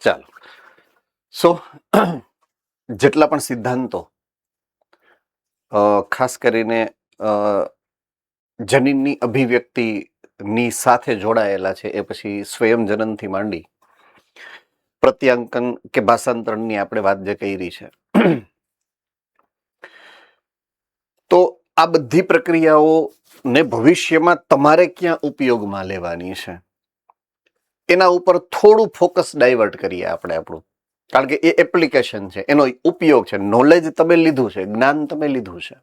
ચાલો, સો જેટલા પણ સિદ્ધાંતો ખાસ કરીને જનીનની અભિવ્યક્તિની સાથે જોડાયેલા છે, એ પછી સ્વયં જનનથી માંડી પ્રત્યાંકન કે ભાષાંતરણની આપણે વાત જે કરી છે, તો આ બધી પ્રક્રિયાઓને ભવિષ્યમાં તમારે ક્યાં ઉપયોગમાં લેવાની છે એના ઉપર થોડું ફોકસ ડાયવર્ટ કરીએ આપણે આપણું, કારણ કે એ એપ્લિકેશન છે, એનો ઉપયોગ છે. નોલેજ તમે લીધું છે, જ્ઞાન તમે લીધું છે,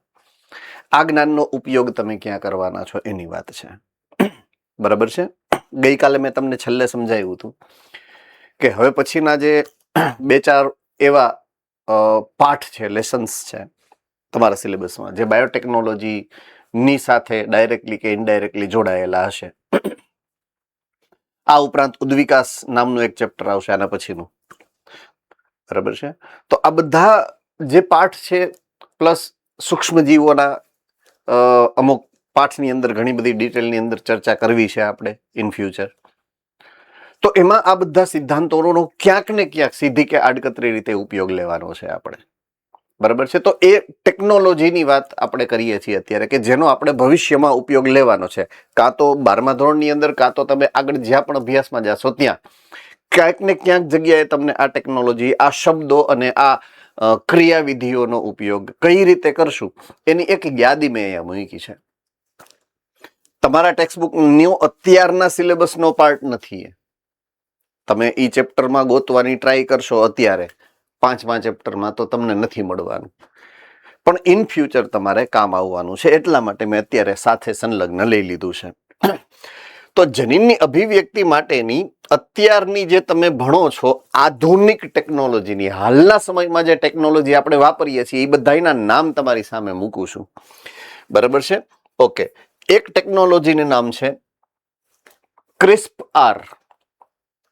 આ જ્ઞાનનો ઉપયોગ તમે ક્યાં કરવાના છો એની વાત છે. બરાબર છે. ગઈકાલે મેં તમને છેલ્લે સમજાવ્યું હતું કે હવે પછીના જે 2-4 એવા પાઠ છે, લેસન્સ છે તમારા સિલેબસમાં, જે બાયોટેકનોલોજીની સાથે ડાયરેક્ટલી કે ઇનડાયરેક્ટલી જોડાયેલા હશે. આ ઉપરાંત ઉદ્વિકાસ નામનું એક ચેપ્ટર આવશે આના પછીનું. બરાબર છે. તો આ બધા જે પાઠ છે, પ્લસ સૂક્ષ્મજીવોના અમુક પાઠની અંદર ઘણી બધી ડિટેલની અંદર ચર્ચા કરવી છે આપણે ઇન ફ્યુચર. તો એમાં આ બધા સિદ્ધાંતોનો ક્યાંક ને ક્યાંક સીધી કે આડકતરી રીતે ઉપયોગ લેવાનો છે આપણે. બરાબર છે. તો એ ટેકનોલોજીની વાત આપણે કરીએ છીએ અત્યારે, કે જેનો આપણે ભવિષ્યમાં ઉપયોગ લેવાનો છે. કાં તો 12મા ધોરણની અંદર, કાં તો તમે આગળ જ્યાં પણ અભ્યાસમાં જશો ત્યાં ક્યાંક ને ક્યાંક જગ્યાએ તમને આ ટેકનોલોજી, આ શબ્દો અને આ ક્રિયાવિધિઓનો ઉપયોગ કઈ રીતે કરશું એની એક યાદી મેં અહીંયા મૂકી છે. તમારા ટેક્સ્ટબુકનો અત્યારના સિલેબસનો પાર્ટ નથી. તમે ઈ ચેપ્ટરમાં ગોતવાની ટ્રાય કરશો અત્યારે 5મા ચેપ્ટરમાં, તો તમને નથી મળવાનું, પણ ઇન ફ્યુચર તમારે કામ આવવાનું છે. એટલા માટે મેં અત્યારે સાથે સંલગ્ન લઈ લીધું છે. તો જનીનની અભિવ્યક્તિ માટેની અત્યારની જે તમે ભણો છો આધુનિક ટેકનોલોજીની, હાલના સમયમાં જે ટેકનોલોજી આપણે વાપરીએ છીએ, એ બધાના નામ તમારી સામે મૂકું છું. બરાબર છે. ઓકે. એક ટેકનોલોજીનું નામ છે CRISPR.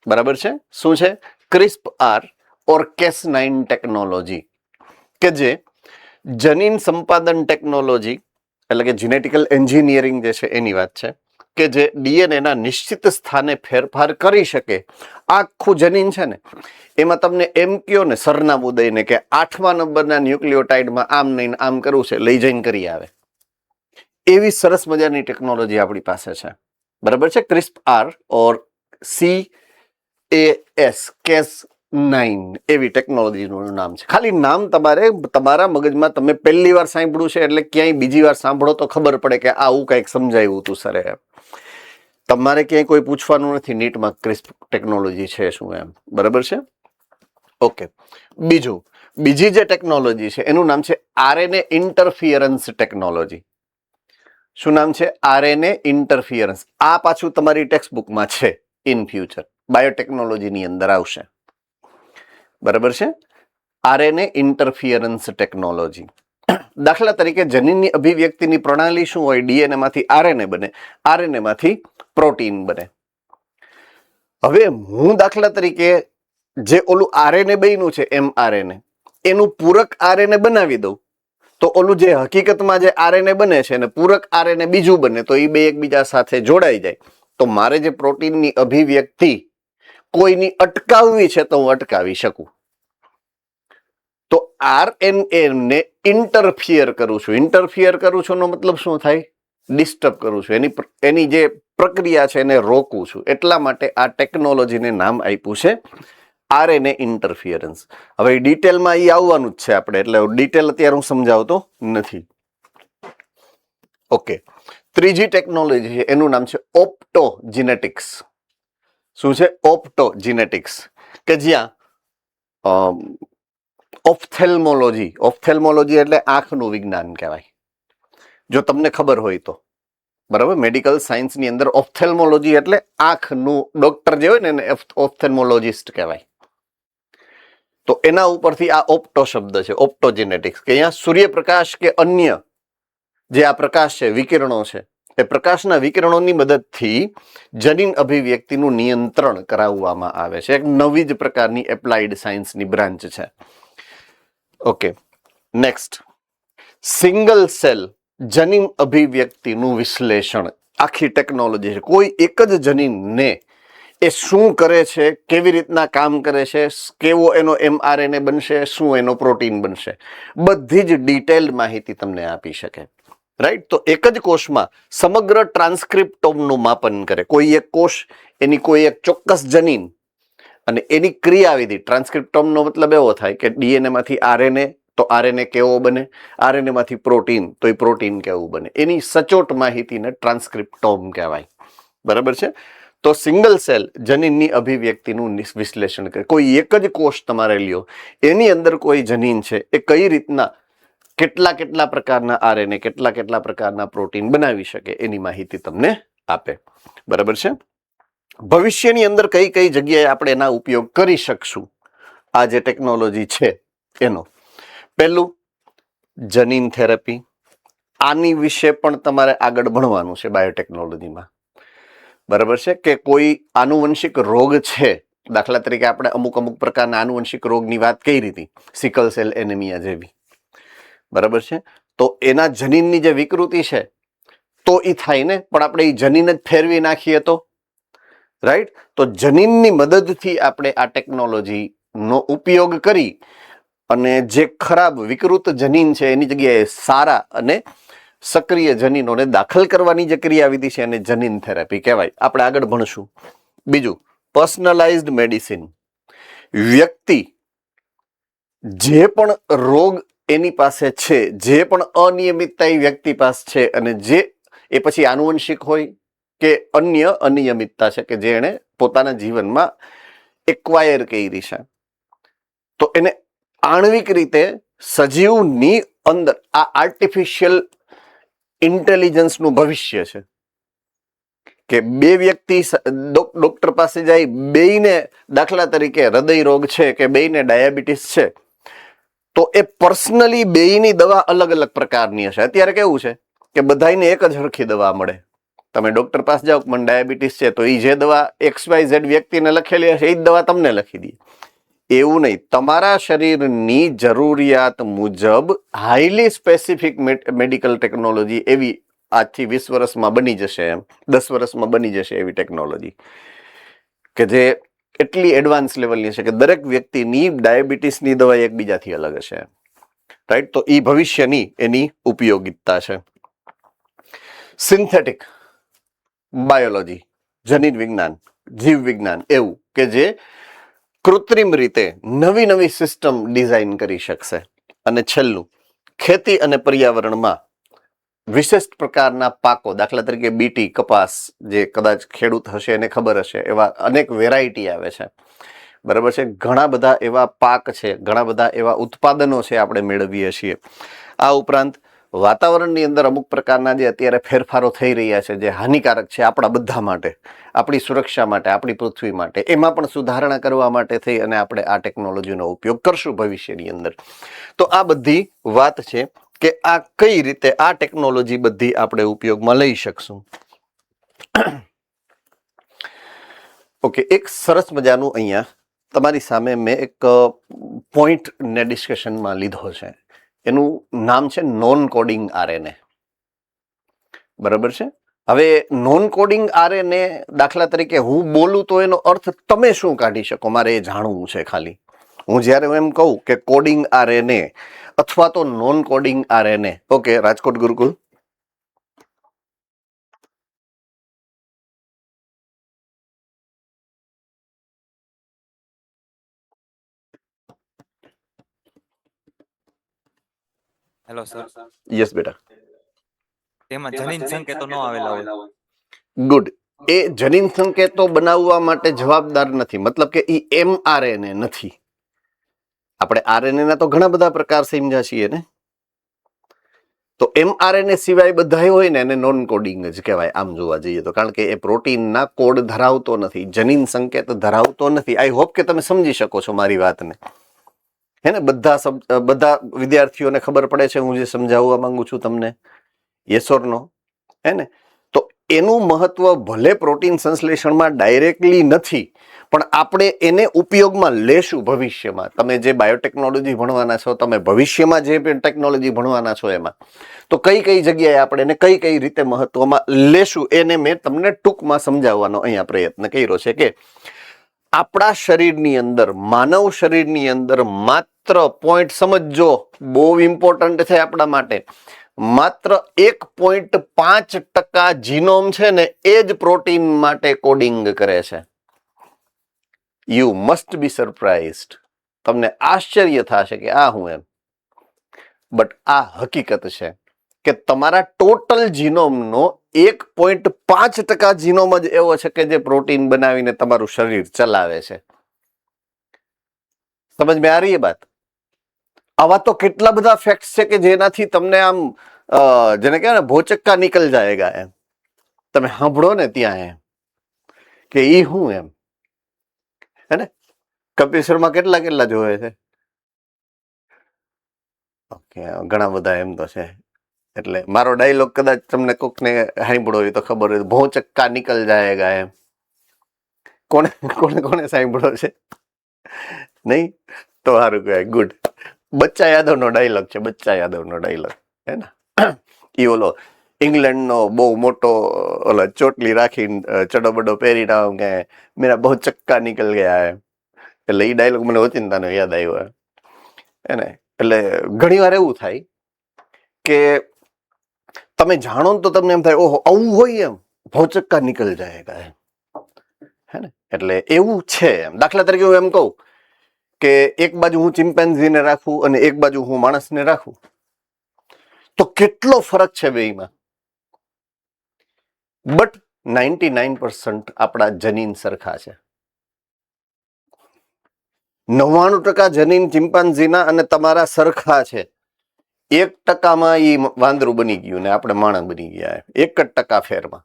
બરાબર છે. શું છે? CRISPR ઓર Cas9 ટેકનોલોજી, કે જે જનીન સંપાદન ટેકનોલોજી, એટલે કે જીનેટિકલ એન્જિનિયરિંગ જે છે એની વાત છે, કે જે ડીએનએના નિશ્ચિત સ્થાને ફેરફાર કરી શકે. આખું જનીન છે ને, એમાં તમને એમ કયો ને સરનામું દઈને કે 8મા નંબરના ન્યુક્લિયોટાઇડમાં આમ નહીં આમ કરવું છે, લઈ જઈને કરી આવે, એવી સરસ મજાની ટેકનોલોજી આપણી પાસે છે. બરાબર છે. CRISPR ઓર Cas9 એવી ટેકનોલોજીનું નામ છે. ખાલી નામ તમારે તમારા મગજમાં, તમે પહેલી વાર સાંભળ્યું છે એટલે ક્યાંય બીજી વાર સાંભળો તો ખબર પડે કે આવું કંઈક સમજાવ્યું હતું સરે. તમારે ક્યાંય કોઈ પૂછવાનું નથી નીટમાં CRISPR ટેકનોલોજી છે શું એમ. બરાબર છે. ઓકે. બીજી જે ટેકનોલોજી છે એનું નામ છે RNA ઇન્ટરફિયરન્સ ટેકનોલોજી. શું નામ છે? RNA interference. આ પાછું તમારી ટેક્સ્ટબુકમાં છે, ઇન ફ્યુચર બાયોટેકનોલોજીની અંદર આવશે. બરાબર છે. RNA interference technology. દાખલા તરીકે જનીનની અભિવ્યક્તિની પ્રણાલી શું હોય? ડીએનએ માંથી RNA બને, RNA માંથી પ્રોટીન બને. હવે હું દાખલા તરીકે જે ઓલું RNA બન્યું છે mRNA, એનું પૂરક RNA બનાવી દઉં, તો ઓલું જે હકીકતમાં જે RNA બને છે અને પૂરક RNA બીજું બને, તો એ બે એકબીજા સાથે જોડાઈ જાય. તો મારે જે પ્રોટીનની અભિવ્યક્તિ કોઈની અટકાવવી છે તો હું અટકાવી શકું. તો RNA ને ઇન્ટરફિયર કરું છું. ઇન્ટરફિયર કરું છું નો મતલબ શું થાય? ડિસ્ટર્બ કરું છું, એની જે પ્રક્રિયા છે એને રોકું છું. એટલા માટે આ ટેકનોલોજીને નામ આપ્યું છે RNA ઇન્ટરફિયરન્સ. હવે ડિટેલમાં એ આવવાનું જ છે આપણે, એટલે ડિટેલ અત્યારે હું સમજાવતો નથી. ઓકે. ત્રીજી ટેકનોલોજી છે એનું નામ છે ઓપ્ટોજિનેટિક્સ. શું છે? ઓપ્ટોજિનેટિક્સ, કે જ્યાં ઓપ્થેલ્મોલોજી એટલે આંખનું વિજ્ઞાન કહેવાય, જો તમને ખબર હોય તો. બરાબર. મેડિકલ સાયન્સની અંદર ઓપ્થેલ્મોલોજી એટલે આંખનું ડોક્ટર જે હોય ને એને ઓપ્થેલ્મોલોજીસ્ટ કહેવાય. તો એના ઉપરથી આ ઓપ્ટો શબ્દ છે, ઓપ્ટોજિનેટિક્સ, કે અહીંયા સૂર્યપ્રકાશ કે અન્ય જે આ પ્રકાશ છે, વિકિરણો છે, એ પ્રકાશના વિકિરણોની મદદથી જનીન અભિવ્યક્તિનું નિયંત્રણ કરાવવામાં આવે છે. એક નવી જ પ્રકારની એપ્લાઇડ સાયન્સની બ્રાન્ચ છે. ઓકે. નેક્સ્ટ, સિંગલ સેલ જનીન અભિવ્યક્તિનું વિશ્લેષણ. આખી ટેકનોલોજી છે. કોઈ એક જ જનીનને એ શું કરે છે, કેવી રીતના કામ કરે છે, કેવો એનો mRNA બનશે, શું એનો પ્રોટીન બનશે, બધી જ ડિટેલ્ડ માહિતી તમને આપી શકે. રાઈટ. તો એક જ કોષમાં સમગ્ર ટ્રાન્સક્રિપ્ટોમનું માપન કરે. કોઈ એક કોષ, એની કોઈ એક ચોક્કસ જનીન અને એની ક્રિયાવિધિ. ટ્રાન્સક્રિપ્ટોમનો મતલબ એવો થાય કે ડીએનએ માંથી આરએનએ, તો આરએનએ કેવો બને, આરએનએ માંથી પ્રોટીન, તો એ પ્રોટીન કેવું બને, એની સચોટ માહિતીને ટ્રાન્સક્રિપ્ટોમ કહેવાય. બરાબર છે. તો સિંગલ સેલ જનીનની અભિવ્યક્તિનું વિશ્લેષણ કરે. કોઈ એક જ કોષ તમારે લ્યો, એની અંદર કોઈ જનીન છે, એ કઈ રીતના કેટલા પ્રકારના આરએનએ, કેટલા પ્રકારના પ્રોટીન બનાવી શકે, એની માહિતી તમને આપે. બરાબર છે. ભવિષ્યની અંદર કઈ કઈ જગ્યાએ આપણે એના ઉપયોગ કરી શકશું, આ જે ટેકનોલોજી છે એનો. પહેલું, જનીન થેરપી. આની વિશે પણ તમારે આગળ ભણવાનું છે બાયોટેકનોલોજીમાં. બરાબર છે. કે કોઈ આનુવંશિક રોગ છે, દાખલા તરીકે આપણે અમુક પ્રકારના આનુવંશિક રોગની વાત કરી હતી, સિકલ સેલ એનેમિયા જેવી. બરાબર છે. તો એના જનીનની જે વિકૃતિ છે, તો એ થાય ને, પણ આપણે એ જનીન જ ફેરવી નાખીએ તો. રાઈટ. તો જનીનની મદદથી આપણે આ ટેકનોલોજીનો ઉપયોગ કરી અને જે ખરાબ વિકૃત જનીન છે એની જગ્યાએ સારા અને સક્રિય જનીનોને દાખલ કરવાની જે ક્રિયાવિધિ છે એને જનીન થેરાપી કહેવાય. આપણે આગળ ભણશું. બીજું, પર્સનલાઇઝ્ડ મેડિસિન. વ્યક્તિ જે પણ રોગ એની પાસે છે, જે પણ અનિયમિતતા એ વ્યક્તિ પાસે છે, અને જે એ પછી આનુવંશિક હોય કે અન્ય અનિયમિતતા છે કે જે એને પોતાના જીવનમાં એક્વાયર કરી છે, તો એને આણ્વિક રીતે સજીવની અંદર આ આર્ટિફિશિયલ ઇન્ટેલિજન્સનું ભવિષ્ય છે. કે બે વ્યક્તિ ડોક્ટર પાસે જાય, બેયને દાખલા તરીકે હૃદય રોગ છે કે બેયને ડાયાબિટીસ છે, તો એ પર્સનલી બેયની દવા અલગ અલગ પ્રકારની હશે. અત્યારે કેવું છે કે બધાને એક જ સરખી દવા મળે. તમે ડોક્ટર પાસે જાઓ, મને ડાયાબિટીસ છે, તો એ જે દવા XYZ વ્યક્તિને લખેલી હશે એ જ દવા તમને લખી દે. એવું નહીં. તમારા શરીરની જરૂરિયાત મુજબ હાઈલી સ્પેસિફિક મેડિકલ ટેકનોલોજી એવી આજથી 20 વર્ષમાં બની જશે, એમ 10 વર્ષમાં બની જશે એવી ટેકનોલોજી કે જે એટલી એડવાન્સ લેવલની છે કે દરેક વ્યક્તિની ડાયાબિટીસની દવા એકબીજાથી અલગ હશે. રાઈટ. તો એ ભવિષ્યની એની ઉપયોગિતા છે. સિન્થેટિક બાયોલોજી, જનીન વિજ્ઞાન, જીવ વિજ્ઞાન, એવું કે જે કૃત્રિમ રીતે નવી સિસ્ટમ ડિઝાઇન કરી શકશે. અને છેલ્લું, ખેતી અને પર્યાવરણમાં વિશિષ્ટ પ્રકારના પાકો, દાખલા તરીકે બીટી, કપાસ, જે કદાચ ખેડૂત હશે એને ખબર હશે, એવા અનેક વેરાયટી આવે છે. બરાબર છે. ઘણા બધા એવા પાક છે, ઘણા બધા એવા ઉત્પાદનો છે આપણે મેળવીએ છીએ. આ ઉપરાંત વાતાવરણની અંદર અમુક પ્રકારના જે અત્યારે ફેરફારો થઈ રહ્યા છે, જે હાનિકારક છે આપણા બધા માટે, આપણી સુરક્ષા માટે, આપણી પૃથ્વી માટે, એમાં પણ સુધારણા કરવા માટે થઈ અને આપણે આ ટેકનોલોજીનો ઉપયોગ કરશું ભવિષ્યની અંદર. તો આ બધી વાત છે કે આ કઈ રીતે આ ટેકનોલોજી બધી આપણે ઉપયોગમાં લઈ શકશું. ઓકે, એક સરસ મજાનું અહીંયા તમારી સામે મેં એક પોઈન્ટ ને ડિસ્કશનમાં લીધો છે. એનું નામ છે નોન કોડિંગ આરએનએ. બરાબર છે. હવે નોન કોડિંગ આરએનએ, દાખલા તરીકે હું બોલું તો એનો અર્થ તમે શું કાઢી શકો, મારે એ જાણવું છે ખાલી. હું જ્યારે એમ કહું કે કોડિંગ આરએનએ અથવા તો non coding RNA, okay, Rajkot Gurukul. Hello sir. Yes બેટા. તેમાં જનીન સંકેતો ન આવેલા હોય. ગુડ. એ જનીન સંકેતો બનાવવા માટે જવાબદાર નથી, મતલબ કે એ mRNA નથી. આપણે આરએનએ ના તો ઘણા બધા પ્રકાર સમજ્યા છીએ ને. તો mRNA સિવાય બધા હોય ને એને નોન કોડિંગ જ કહેવાય આમ જોવા જઈએ તો, કારણ કે એ પ્રોટીનના કોડ ધરાવતો નથી, જનીન સંકેત ધરાવતો નથી. આઈ હોપ કે તમે સમજી શકો છો મારી વાતને. હે ને, બધા વિદ્યાર્થીઓને ખબર પડે છે હું જે સમજાવવા માંગુ છું તમને? યસ ઓર નો? હે ને? તો એનું મહત્વ ભલે પ્રોટીન સંશ્લેષણમાં ડાયરેક્ટલી નથી, પણ આપણે એને ઉપયોગમાં લેશું ભવિષ્યમાં. તમે જે બાયોટેકનોલોજી ભણવાના છો, તમે ભવિષ્યમાં જે ટેકનોલોજી ભણવાના છો એમાં, તો કઈ કઈ જગ્યાએ આપણે એને કઈ કઈ રીતે મહત્વમાં લેશું એને મેં તમને ટૂંકમાં સમજાવવાનો અહીંયા પ્રયત્ન કર્યો છે. કે આપણા શરીરની અંદર, માનવ શરીરની અંદર માત્ર પોઈન્ટ સમજજો, બહુ ઇમ્પોર્ટન્ટ છે આપણા માટે, માત્ર 1.5% જીનોમ છે ને એ જ પ્રોટીન માટે કોડિંગ કરે છે. You must be surprised. તમને આશ્ચર્ય થશે કે આ હું એમ, બટ આ હકીકત છે કે તમારા ટોટલ જીનોમનો 1.5% જીનોમ જ એવો છે કે જે પ્રોટીન બનાવીને તમારું શરીર ચલાવે છે. સમજ में आ रही है बात? આવા તો કેટલા બધા ફેક્ટ્સ છે કે જેનાથી તમને આમ જેને કહેવાય ને ભોચક્કા નીકળ જાયગા એમ. તમે સાંભળો ને ત્યાં એમ કે ઈ હું એમ, હે ને? કપિલ શર્મા કેટલા કેટલા જોવે છે? ઓકે, ઘણા બધા એમ તો છે. એટલે મારો ડાયલોગ કદાચ તમને કોકને સાંભળ્યો હોય તો ખબર હોય, ભોચક્કા નીકળ જાયગા એમ. કોને કોને કોને સાંભળ્યો છે? નહીં તો સારું કહેવાય, ગુડ. બચ્ચા યાદવનો ડાયલોગ છે, બચ્ચા યાદવનો ડાયલોગ, હે ને? ઈ ઓલો ઇંગ્લેન્ડનો બહુ મોટો ઓલો ચોટલી રાખીને ચડો બડો પહેરીને આવું કે મેરા બહુ ચક્કા નીકળ ગયા હે. એટલે એ ડાયલોગ મને ઓચિંતાનો યાદ આવ્યો, હે ને? એટલે ઘણી વાર એવું થાય કે તમે જાણો ને તો તમને એમ થાય ઓહો આવું હોય એમ, ભોચક્કા નીકળ જાયગા એમ, હે ને? એટલે એવું છે એમ. દાખલા તરીકે હું એમ કહું કે એક બાજુ હું ચિમ્પેન્ઝીને રાખું અને એક બાજુ હું માણસને રાખું, તો કેટલો ફરક છે બેયમાં. બટ 99% આપણા જનીન સરખા છે. 99% જનીન ચિમ્પાન્ઝીના અને તમારા સરખા છે. 1%માં ઈ વાંદરું બની ગયું ને આપણે માણસ બની ગયા, 1% ફેરમાં.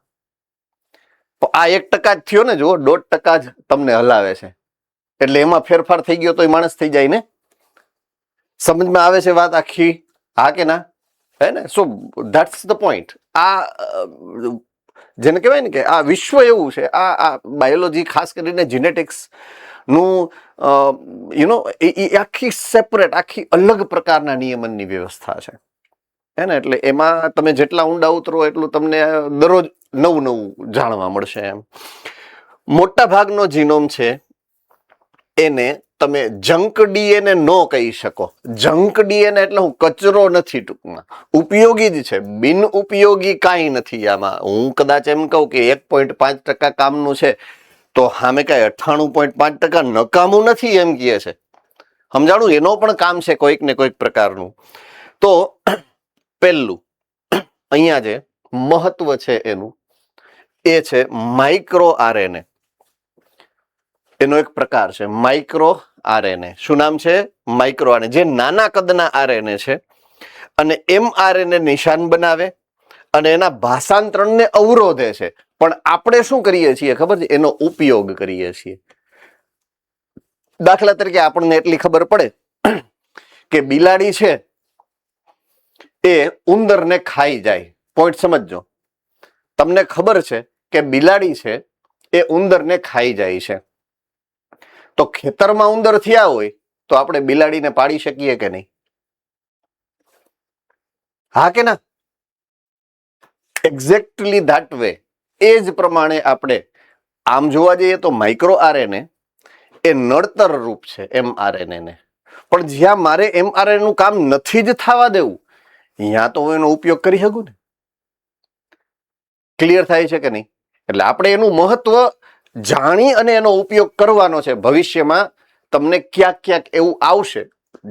આ 1% જ થયો ને, જો 1.5% જ તમને હલાવે છે. એટલે એમાં ફેરફાર થઈ ગયો તો એ માણસ થઈ જાય ને. સમજમાં આવે છે વાત આખી? હા કે ના? હે ને? સો ધેટ્સ ધ પોઈન્ટ. આ જેને કહેવાય ને કે આ વિશ્વ એવું છે, આ બાયોલોજી ખાસ કરીને જીનેટિક્સ નું એ આખી સેપરેટ, આખી અલગ પ્રકારના નિયમનની વ્યવસ્થા છે, હે ને? એટલે એમાં તમે જેટલા ઊંડા ઉતરો એટલું તમને દરરોજ નવું નવું જાણવા મળશે એમ. મોટા ભાગનો જીનોમ છે એને તમે જંક ડીએનએ ન કહી શકો. જંક ડીએનએ એટલે હું કચરો નથી, ટૂંકમાં ઉપયોગી જ છે, બિન ઉપયોગી કાંઈ નથી આમાં. હું કદાચ એમ કહું કે 1.5% કામનું છે તો સામે કાંઈ 98.5% નકામું નથી એમ કહે છે. સમજાણું? એનો પણ કામ છે કોઈક ને કોઈક પ્રકારનું. તો પહેલું અહીંયા જે મહત્વ છે એનું એ છે માઇક્રો આરએનએ. એનો એક પ્રકાર છે માઇક્રો આરએનએ. શું નામ છે? Micro RNA. જે નાના કદના આરએનએ છે અને એમઆરએનએ નિશાન બનાવે અને એના ભાષાંતરણને અવરોધે છે. પણ આપણે શું કરીએ છીએ ખબર છે? એનો ઉપયોગ કરીએ છીએ. દાખલા તરીકે આપણને એટલી ખબર પડે કે બિલાડી છે એ ઉંદરને ખાઈ જાય. પોઈન્ટ સમજજો. તમને ખબર છે કે બિલાડી છે એ ઉંદરને ખાઈ જાય છે, તો ખેતરમાં ઉંદર થયા હોય તો આપણે બિલાડીને પાડી શકીએ કે નહીં? હા કે ના? Exactly that way. એ જ પ્રમાણે આપણે આમ જોવા જઈએ તો માઇક્રો આરએનએ એ નડતર રૂપ છે એમઆરએનએ ને. પણ જ્યાં મારે એમઆરએનએ નું કામ નથી જ થવા દેવું, ત્યાં તો હું એનો ઉપયોગ કરી શકું ને. ક્લિયર થાય છે કે નહીં? એટલે આપણે એનું મહત્વ જાણી અને એનો ઉપયોગ કરવાનો છે. ભવિષ્યમાં તમને ક્યાંક ક્યાંક એવું આવશે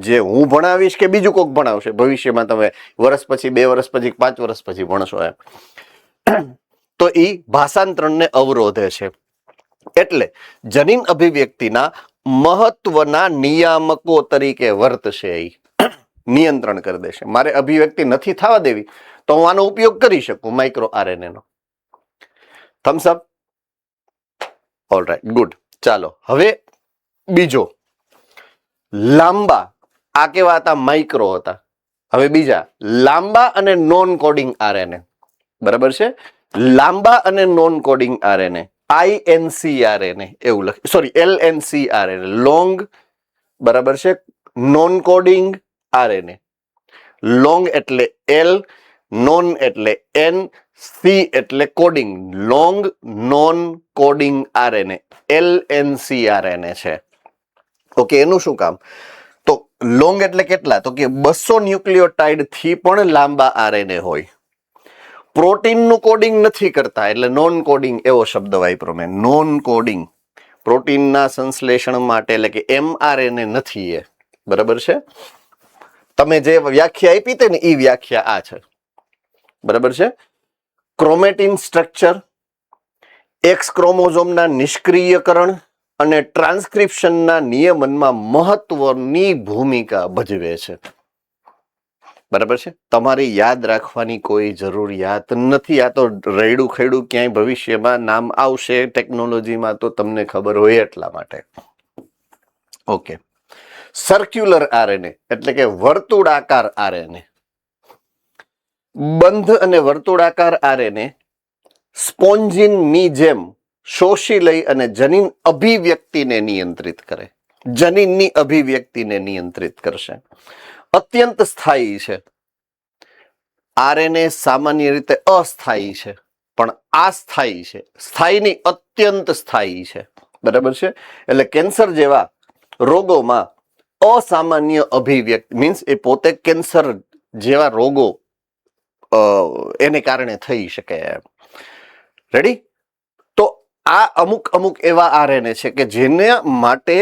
જે હું ભણાવીશ કે બીજું કોઈક ભણાવશે. ભવિષ્યમાં તમે વર્ષ પછી, 2 વર્ષ પછી, 5 વર્ષ પછી ભણશો એમ. તો એ ભાષાંતરણને અવરોધે છે. એટલે જનીન અભિવ્યક્તિના મહત્વના નિયામકો તરીકે વર્તશે. એ નિયંત્રણ કરી દેશે. મારે અભિવ્યક્તિ નથી થવા દેવી તો હું આનો ઉપયોગ કરી શકું, માઇક્રો આરએનએ નો. થમ્સ અપ. Alright, good. ચાલો હવે બીજો લાંબા, આ કેવા હતા? માઇક્રો હતા. હવે બીજા લાંબા અને નોન કોડિંગ આરએનએ. બરાબર છે? લાંબા અને નોન કોડિંગ આરએનએ INCRNA એવું લખે, સોરી LNCRNA, લોંગ, બરાબર છે, નોન કોડિંગ આરએનએ. લોંગ એટલે L, નોન એટલે N, સી એટલે coding, long non coding RNA LNCRNA છે. ઓકે, એનું શું કામ? તો લોંગ એટલે કેટલા? તો કે 200 ન્યુક્લિયોટાઇડ થી પણ લાંબા આરએનએ હોય. પ્રોટીનનું કોડિંગ નથી કરતા એટલે નોન કોડિંગ એવો શબ્દ વાપરો મેં, નોન કોડિંગ. પ્રોટીનના સંશ્લેષણ માટે એટલે કે mRNA નથી એ, બરાબર છે. તમે જે વ્યાખ્યા આપી હતી ને એ વ્યાખ્યા આ છે, બરાબર છે. ક્રોમેટિન સ્ટ્રક્ચર, એક્સ ક્રોમોઝોમના નિષ્ક્રિયકરણ અને ટ્રાન્સક્રિપ્શનના નિયમનમાં મહત્વની ભૂમિકા ભજવે છે, બરાબર છે. તમારે યાદ રાખવાની કોઈ જરૂરિયાત નથી. આ તો રેડું ખેડું ક્યાંય ભવિષ્યમાં નામ આવશે ટેકનોલોજીમાં તો તમને ખબર હોય એટલા માટે. ઓકે, સર્ક્યુલર આરએનએ એટલે કે વર્તુળાકાર આરએનએ. બંધ અને વર્તુળાકાર આરએનએ સ્પોન્જિનની જેમ શોષી લઈ અને જનીન અભિવ્યક્તિને નિયંત્રિત કરે, જનીનની અભિવ્યક્તિને નિયંત્રિત કરશે. અત્યંત સ્થાયી છે. આરએનએ સામાન્ય રીતે અસ્થાયી છે, પણ અસ્થાયી છે. સ્થાયીની અત્યંત સ્થાયી છે, બરાબર છે. એટલે કેન્સર જેવા રોગોમાં અસામાન્ય અભિવ્યક્તિ મીન્સ એ પોતે કેન્સર જેવા રોગો એને કારણે થઈ શકે એમ. રેડી? તો આ અમુક અમુક એવા આરએનએ છે કે જેને માટે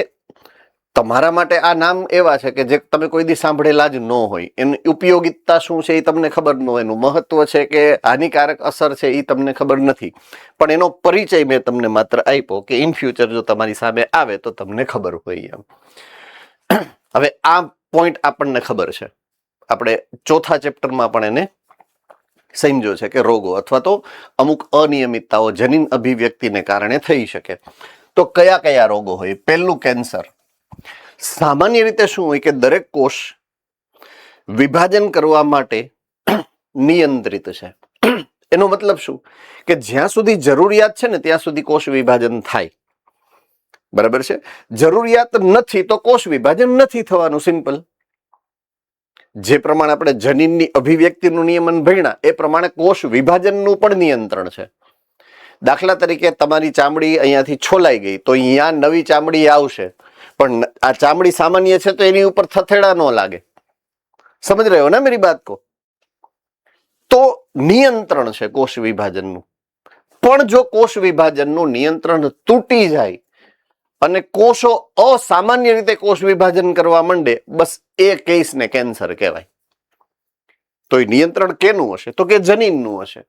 તમારા માટે આ નામ એવા છે કે જે તમે કોઈ દી સાંભળેલા જ ન હોય. એની ઉપયોગિતા શું છે એ તમને ખબર ન હોય, એનું મહત્વ છે કે હાનિકારક અસર છે એ તમને ખબર નથી, પણ એનો પરિચય મેં તમને માત્ર આપ્યો કે ઇન ફ્યુચર જો તમારી સામે આવે તો તમને ખબર હોય એમ. હવે આ પોઈન્ટ આપણને ખબર છે, આપણે ચોથા ચેપ્ટરમાં પણ એને સમજો છે કે રોગો અથવા તો અમુક અનિયમિતતાઓ જનીન અભિવ્યક્તિને કારણે થઈ શકે. તો કયા કયા રોગો હોય? પહેલું, કેન્સર. સામાન્ય રીતે શું હોય કે દરેક કોષ વિભાજન કરવા માટે નિયંત્રિત છે. એનો મતલબ શું કે જ્યાં સુધી જરૂરિયાત છે ને ત્યાં સુધી કોષ વિભાજન થાય, બરાબર છે. જરૂરિયાત નથી તો કોષ વિભાજન નથી થવાનું, સિમ્પલ. જે પ્રમાણે આપણે જનીનની અભિવ્યક્તિનું નિયમન ભણ્યા એ પ્રમાણે કોષ વિભાજનનું પણ નિયંત્રણ છે. દાખલા તરીકે તમારી ચામડી અહીંયાથી છોલાઈ ગઈ તો અહીંયા નવી ચામડી આવશે, પણ આ ચામડી સામાન્ય છે તો એની ઉપર થથેડા ન લાગે. સમજ રહ્યો ને મેરી બાત કો? તો નિયંત્રણ છે કોષ વિભાજનનું. પણ જો કોષ વિભાજનનું નિયંત્રણ તૂટી જાય અને કોષો અસામાન્ય રીતે કોષ વિભાજન કરવા માંડે, બસ એ કેસને કેન્સર કહેવાય. તો એ નિયંત્રણ કેનું હશે? તો કે જનીનનું હશે.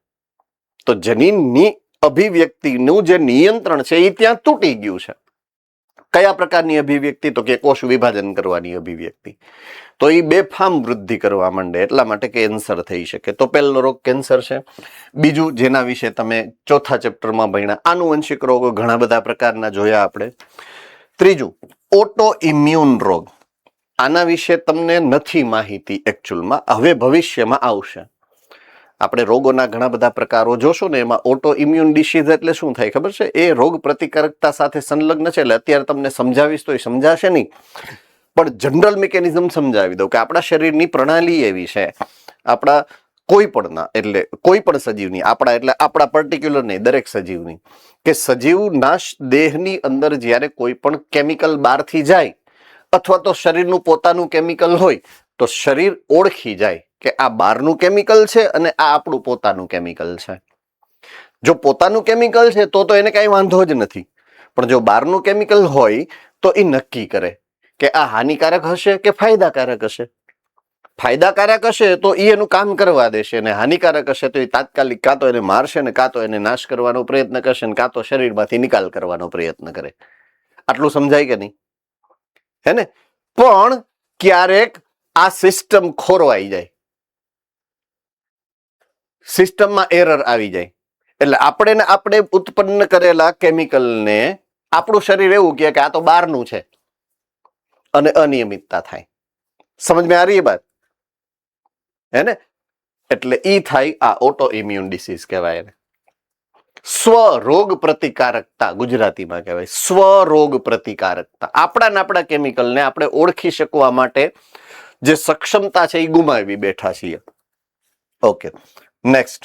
તો જનીનની અભિવ્યક્તિનું જે નિયંત્રણ છે એ ત્યાં તૂટી ગયું છે. કયા પ્રકારની અભિવ્યક્તિ? તો કે કોષ વિભાજન કરવાની અભિવ્યક્તિ. તો એ બેફામ વૃદ્ધિ કરવા માંડે, એટલા માટે કેન્સર થઈ શકે. તો પહેલો રોગ કેન્સર છે. બીજું, જેના વિશે તમે ચોથા ચેપ્ટરમાં ભણ્યા, આનુવંશિક રોગો ઘણા બધા પ્રકારના જોયા આપણે. ત્રીજું, ઓટો ઇમ્યુન રોગ. આના વિશે તમને નથી માહિતી એકચ્યુઅલમાં, હવે ભવિષ્યમાં આવશે. આપણે રોગોના ઘણા બધા પ્રકારો જોશું ને, એમાં ઓટો ઇમ્યુન ડિસીઝ એટલે શું થાય ખબર છે? એ રોગ પ્રતિકારકતા સાથે સંલગ્ન છે. એટલે અત્યારે તમને સમજાવીશ તો એ સમજાશે નહીં, પણ જનરલ મિકેનિઝમ સમજાવી દઉં કે આપણા શરીરની પ્રણાલી એવી છે, આપણા કોઈ પણના એટલે કોઈ પણ સજીવની, આપણા એટલે આપણા પર્ટિક્યુલર નહીં, દરેક સજીવની, કે સજીવના દેહની અંદર જ્યારે કોઈ પણ કેમિકલ બહારથી જાય અથવા તો શરીરનું પોતાનું કેમિકલ હોય તો શરીર ઓળખી જાય કે આ બહારનું કેમિકલ છે અને આ આપણું પોતાનું કેમિકલ છે. જો પોતાનું કેમિકલ છે તો એને કાંઈ વાંધો જ નથી, પણ જો બહારનું કેમિકલ હોય તો એ નક્કી કરે કે આ હાનિકારક હશે કે ફાયદાકારક હશે. ફાયદાકારક હશે તો એ એનું કામ કરવા દેશે, અને હાનિકારક હશે તો એ તાત્કાલિક કાં તો એને મારશે ને કાં તો એને નાશ કરવાનો પ્રયત્ન કરશે ને કાં તો શરીરમાંથી નિકાલ કરવાનો પ્રયત્ન કરે. આટલું સમજાય કે નહીં? હે ને? પણ ક્યારેક આ સિસ્ટમ ખોરવાઈ જાય, સિસ્ટમમાં એરર આવી જાય, એટલે આપણે ઉત્પન્ન કરેલા કેમિકલને આપણું શરીર એવું કહે કે આ તો બહારનું છે અને અનિયમિતતા થાય. સમજ મેં આ રહી બાત? હે ને? એટલે ઈ થાય આ ઓટો ઇમ્યુન ડિસીઝ કહેવાય એને. સ્વરોગ પ્રતિકારકતા ગુજરાતીમાં કહેવાય. સ્વરોગ પ્રતિકારકતા. આપણા કેમિકલને આપણે ઓળખી શકવા માટે જે સક્ષમતા છે એ ગુમાવી બેઠા છીએ. Okay, next.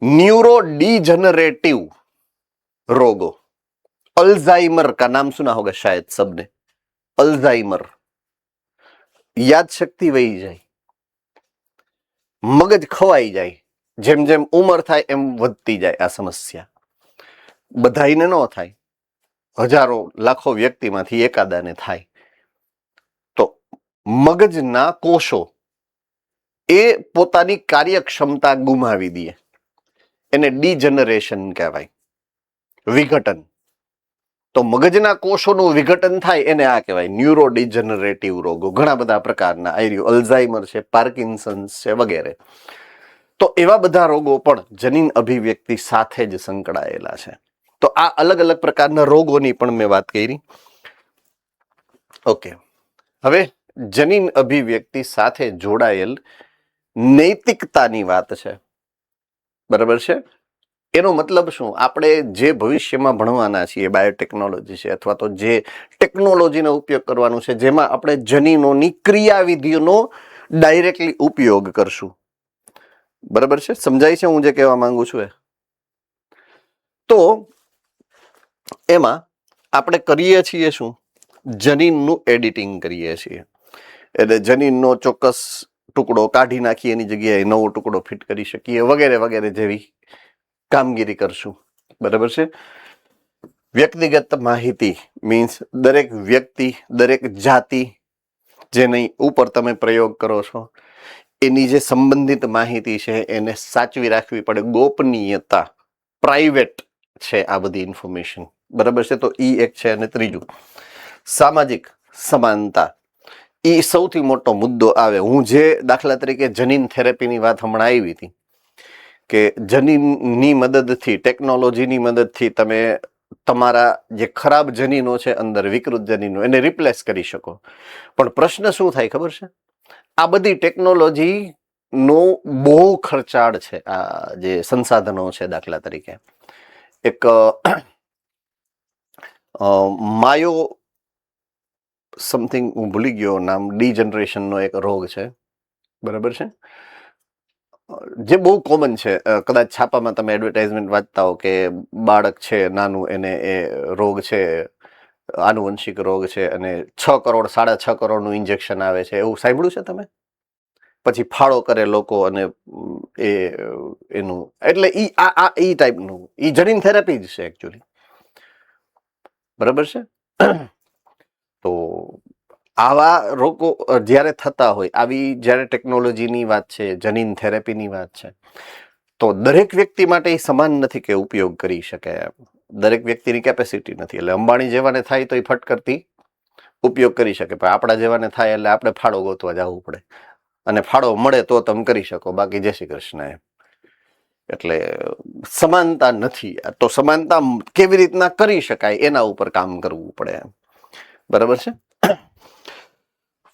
न्यूरो डीजनरेटिव रोगों. अल्जाइमर का नाम सुना होगा शायद सबने. अल्जाइमर, યાદ શક્તિ વહી જાય, મગજ ખવાઈ જાય, જેમ જેમ ઉંમર થાય એમ વધતી જાય. આ સમસ્યા બધાઈને ન થાય, હજારો લાખો વ્યક્તિમાંથી એકાદાને થાય. તો મગજના કોષો એ પોતાની કાર્યક્ષમતા ગુમાવી દે, એને ડીજનરેશન કહેવાય, વિઘટન. તો મગજના કોષોનું વિઘટન થાય એને આ કહેવાય ન્યુરો ડિજનરેટિવ રોગો. ઘણા બધા પ્રકારના અલ્ઝાઇમર છે, પાર્કિન્સન્સ છે વગેરે. તો એવા બધા રોગો પણ જનીન અભિવ્યક્તિ સાથે જ સંકળાયેલા છે. તો આ અલગ અલગ પ્રકારના રોગોની પણ મેં વાત કરી. ઓકે, હવે જનીન અભિવ્યક્તિ સાથે જોડાયેલ નૈતિકતાની વાત છે. બરાબર છે. એનો મતલબ શું? આપણે જે ભવિષ્યમાં ભણવાના છીએ, બાયોટેકનોલોજી છે અથવા તો જે ટેકનોલોજીનો ઉપયોગ કરવાનું છે, જેમાં આપણે જનીનોની ક્રિયાવિધિઓનો ડાયરેક્ટલી ઉપયોગ કરશું. બરાબર છે? સમજાય છે હું જે કહેવા માંગુ છું એ? તો એમાં આપણે કરીએ છીએ શું? જનીનનું એડિટિંગ કરીએ છીએ. એટલે જનીનનો ચોક્કસ ટુકડો કાઢી નાખી એની જગ્યાએ નવો ટુકડો ફિટ કરી શકીએ વગેરે વગેરે જેવી કામગીરી કરશું. બરાબર છે? વ્યક્તિગત માહિતી મીન્સ દરેક વ્યક્તિ, દરેક જાતિ જેની ઉપર તમે પ્રયોગ કરો છો એની જે સંબંધિત માહિતી છે એને સાચવી રાખવી પડે. ગોપનીયતા, પ્રાઇવેટ છે આ બધી ઇન્ફોર્મેશન. બરાબર છે? તો ઈ એક છે. અને ત્રીજું સામાજિક સમાનતા. એ સૌથી મોટો મુદ્દો આવે. હું જે દાખલા તરીકે જનીન થેરેપીની વાત હમણાં આવી હતી કે જનીનની મદદથી, ટેકનોલોજીની મદદથી તમે તમારા જે ખરાબ જનીનો છે અંદર, વિકૃત જનીનો, એને રિપ્લેસ કરી શકો. પણ પ્રશ્ન શું થાય ખબર છે? આ બધી ટેકનોલોજી નો બહુ ખર્ચાળ છે. આ જે સંસાધનો છે, દાખલા તરીકે એક માયો સમથિંગ, હું ભૂલી ગયો નામ, ડીજનરેશનનો એક રોગ છે. બરાબર છે? જે બહુ કોમન છે. કદાચ છાપામાં તમે એડવર્ટાઇઝમેન્ટ વાંચતા હો કે બાળક છે નાનું, એને એ રોગ છે, આનુવંશિક રોગ છે, અને 6 કરોડ 6.5 કરોડનું ઇન્જેક્શન આવે છે. એવું સાંભળ્યું છે તમે? પછી ફાળો કરે લોકો અને એ એનું, એટલે ઈ ટાઈપનું ઈ જનીન થેરાપી જ છે એકચ્યુઅલી. બરાબર છે? તો આવા રોગો જ્યારે થતા હોય, આવી જ્યારે ટેકનોલોજીની વાત છે, જનીન થેરેપીની વાત છે, તો દરેક વ્યક્તિ માટે એ સમાન નથી કે ઉપયોગ કરી શકે. દરેક વ્યક્તિની કેપેસિટી નથી. એટલે અંબાણી જેવાને થાય તો એ ફટકરથી ઉપયોગ કરી શકે, પણ આપણા જેવાને થાય એટલે આપણે ફાળો ગોતવા જવું પડે, અને ફાળો મળે તો તમે કરી શકો, બાકી જય શ્રી કૃષ્ણ. એટલે સમાનતા નથી. તો સમાનતા કેવી રીતના કરી શકાય એના ઉપર કામ કરવું પડે. બરાબર છે?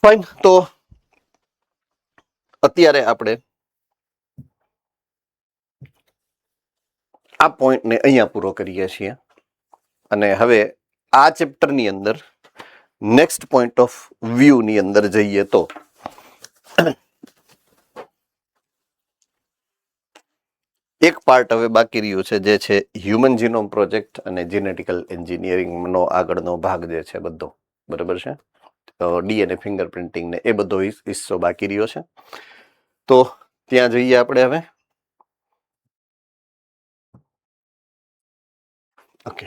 ફાઇન. તો અત્યારે આપણે આ પોઈન્ટને અહીંયા પૂરો કરીએ છીએ, અને હવે આ ચેપ્ટરની અંદર નેક્સ્ટ પોઈન્ટ ઓફ વ્યૂની અંદર જઈએ તો એક પાર્ટ હવે બાકી રહ્યું છે, જે છે હ્યુમન જીનોમ પ્રોજેક્ટ અને જેનેટિકલ એન્જિનિયરિંગનો આગળનો ભાગ જે છે બધો. બરાબર છે? ડીએનએ ફિંગરપ્રિન્ટિંગ ને એ બધો હિસ્સો બાકી રહ્યો છે. તો ત્યાં જઈએ આપણે હવે. ઓકે,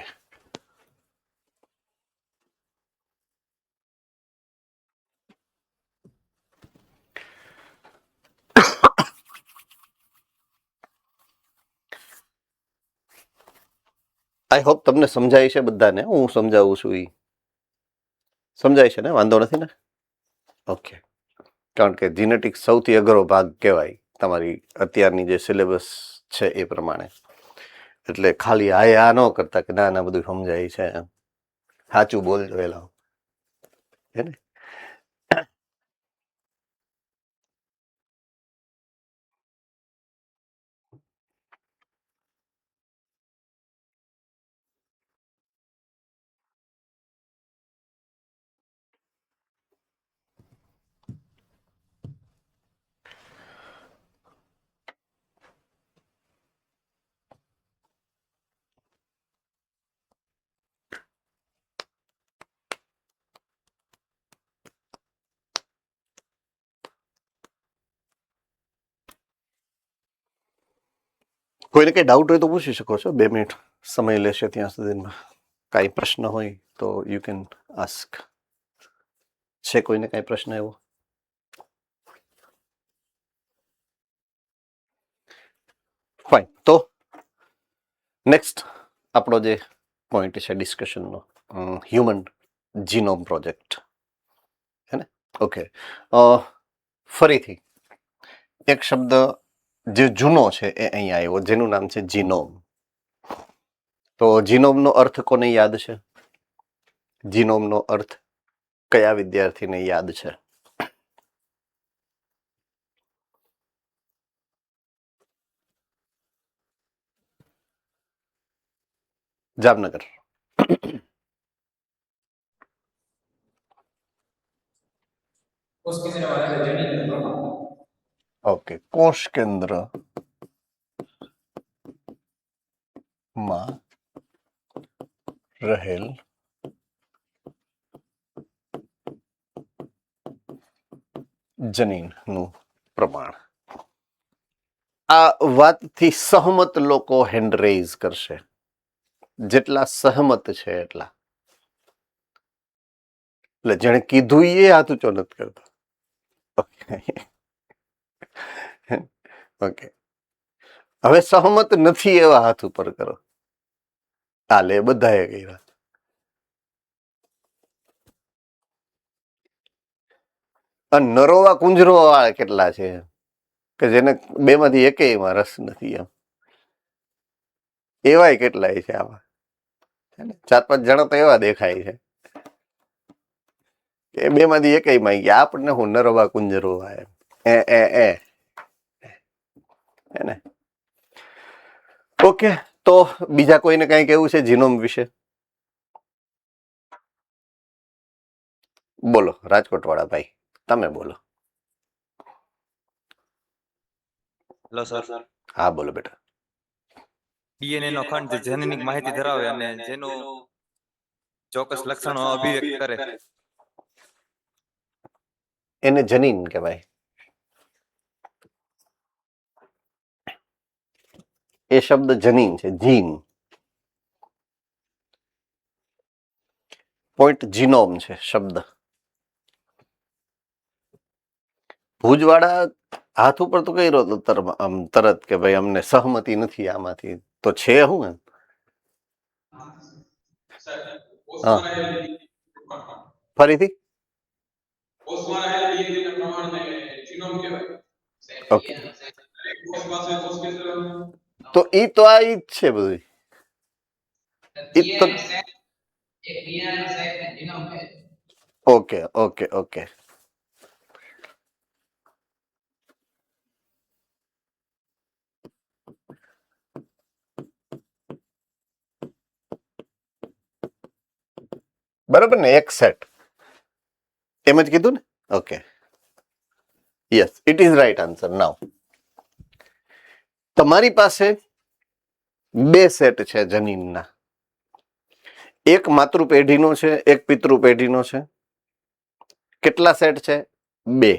આઈ હોપ તમને સમજાય છે બધાને. હું સમજાવું છું એ સમજાય છે ને? વાંધો નથી ને? ઓકે. કારણ કે જીનેટિક્સ સૌથી અઘરો ભાગ કહેવાય તમારી અત્યારની જે સિલેબસ છે એ પ્રમાણે. એટલે ખાલી આ ન કરતા કે ના બધું સમજાય છે, એમ સાચું બોલજો એલા, હે ને? કોઈને કઈ ડાઉટ હોય તો પૂછી શકો છો, 2 મિનિટ સમય લેશે ત્યાં સુધીમાં. કાંઈ પ્રશ્ન હોય તો યુ કેન આસ્ક. છે કોઈને કાંઈ પ્રશ્ન એવો? ફાઇન. તો નેક્સ્ટ આપણો જે પોઈન્ટ છે ડિસ્કશનનો, હ્યુમન જીનોમ પ્રોજેક્ટ, હે ને? ઓકે, ફરીથી એક શબ્દ જે જૂનો છે એ અહીંયા આવ્યો, જેનું નામ છે જીનોમ. તો જીનોમનો અર્થ કોને યાદ છે? જીનોમનો અર્થ કયા વિદ્યાર્થીને યાદ છે? જામનગર. ઓકે, કોષ કેન્દ્ર માં રહેલ જનીનનું પ્રમાણ. આ વાતથી સહમત લોકો હેન્ડ રેઇઝ કરશે. જેટલા સહમત છે એટલા. એટલે જેણે કીધું એ હાથ ઊંચો નથી કરતો. ઓકે, હવે સહમત નથી એવા હાથ ઉપર કરો. હાલે, બધાએ કર્યા. અને નરોવા કુંજરો વાળા કેટલા છે કે જેને બેમાંથી એકેયમાં રસ નથી? એમ એવાય કેટલાય છે આમાં. 4-5 જણા તો એવા દેખાય છે કે બેમાંથી એકેયમાં ગયા આપણને હું નરોવા કુંજરો હે ને. ઓકે, તો બીજા કોઈને કઈ કેવું છે જીનોમ વિશે? બોલો, રાજકોટ વાળા ભાઈ, તમે બોલો. Hello sir. હા બોલો બેટા. ડીએનએ નો ખંડ જે જનીનિક માહિતી ધરાવે અને જેનું ચોક્કસ લક્ષણો અભિવ્યક્ત કરે એને જનીન કહેવાય. એ શબ્દ જનીન છે, જીન. પોઈન્ટ જીનોમ છે શબ્દ. ભુજવાળા હાથ ઉપર તો કર્યો તો તરત કે ભાઈ અમને સહમતિ નથી આમાંથી. તો છે શું એમ? હા, ફરીથી. ઓકે, તો ઈ તો આ ઈ જ છે બધું. ઈ તો ઓકે ઓકે ઓકે. બરાબર ને? એક સેટ એમ જ કીધું ને? Okay, yes, it is right answer. Now તમારી પાસે 2 સેટ છે જનીનના. એક માતૃ પેઢીનો છે, એક પિતૃ પેઢીનો છે. કેટલા સેટ છે? 2.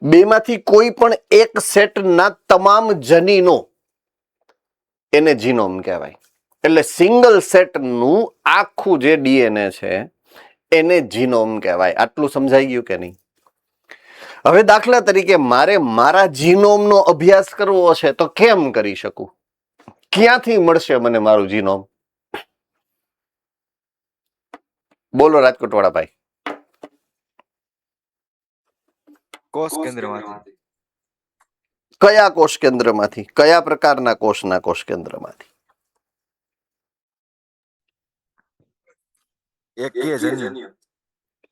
2 માંથી કોઈ પણ એક સેટના તમામ જનીનો એને જીનોમ કહેવાય. એટલે સિંગલ સેટનું આખું જે ડીએનએ છે એને જીનોમ કહેવાય. આટલું સમજાઈ ગયું કે નહીં? હવે દાખલા તરીકે મારે મારા જીનોમનો અભ્યાસ કરવો છે તો કેમ કરી શકું? ક્યાંથી મળશે મને મારું જીનોમ? બોલો રાજકોટ વાળા ભાઈ. કોષ કેન્દ્રમાંથી. કયા કોષ કેન્દ્રમાંથી? કયા પ્રકારના કોષના કોષ કેન્દ્રમાંથી?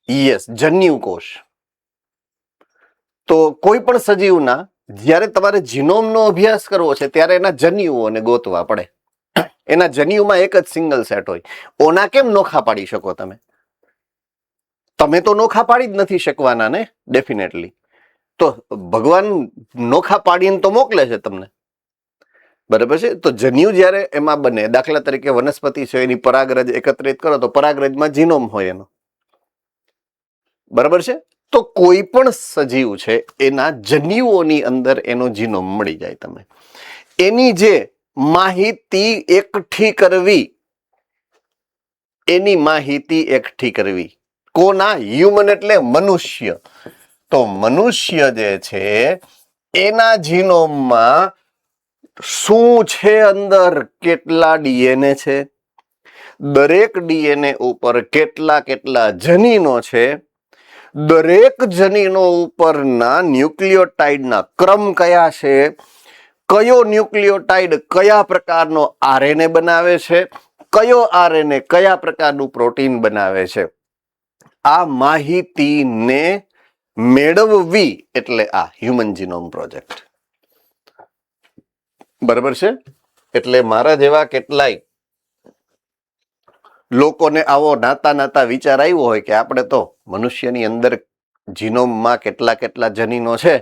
યસ, જન્યુ કોષ. તો કોઈ પણ સજીવના જ્યારે તમારે જીનોમનો અભ્યાસ કરવો છે ત્યારે એના જન્યુઓને ગોતવા પડે. એના જન્યુમાં એક જ સિંગલ સેટ હોય. ઓના કેમ નોખા પાડી શકો તમે? તમે તો નોખા પાડી જ નથી શકવાના ને, ડેફિનેટલી. તો ભગવાન નોખા પાડીને તો મોકલે છે તમને, બરાબર છે? તો જન્યુ જ્યારે એમાં બને, દાખલા તરીકે વનસ્પતિ છે એની પરાગરજ એકત્રિત કરો તો પરાગરજમાં જીનોમ હોય એનો, બરાબર છે? તો કોઈ પણ સજીવ છે એના જન્યુઓની અંદર એનો જીનોમ મળી જાય. તમે એની જે માહિતી એકઠી કરવી, એની માહિતી એકઠી કરવી કોના? હ્યુમન એટલે મનુષ્ય. તો મનુષ્ય જે છે એના જીનોમમાં શું છે અંદર, કેટલા ડીએનએ છે, દરેક ડીએનએ ઉપર કેટલા કેટલા જનીનો છે, દરેક જનીનો ઉપરના ન્યુક્લિયોટાઇડના ક્રમ કયા છે, કયો ન્યુક્લિયોટાઇડ કયા પ્રકારનો આરએનએ બનાવે છે, કયો આરએનએ કયા પ્રકારનું પ્રોટીન બનાવે છે, આ માહિતીને મેળવવી એટલે આ હ્યુમન જીનોમ પ્રોજેક્ટ. બરાબર છે? એટલે મારા જેવા કેટલાય લોકોને આવો નાતા વિચાર આવ્યો હોય કે આપણે તો મનુષ્યની અંદર જીનોમમાં કેટલા કેટલા જનીનો છે,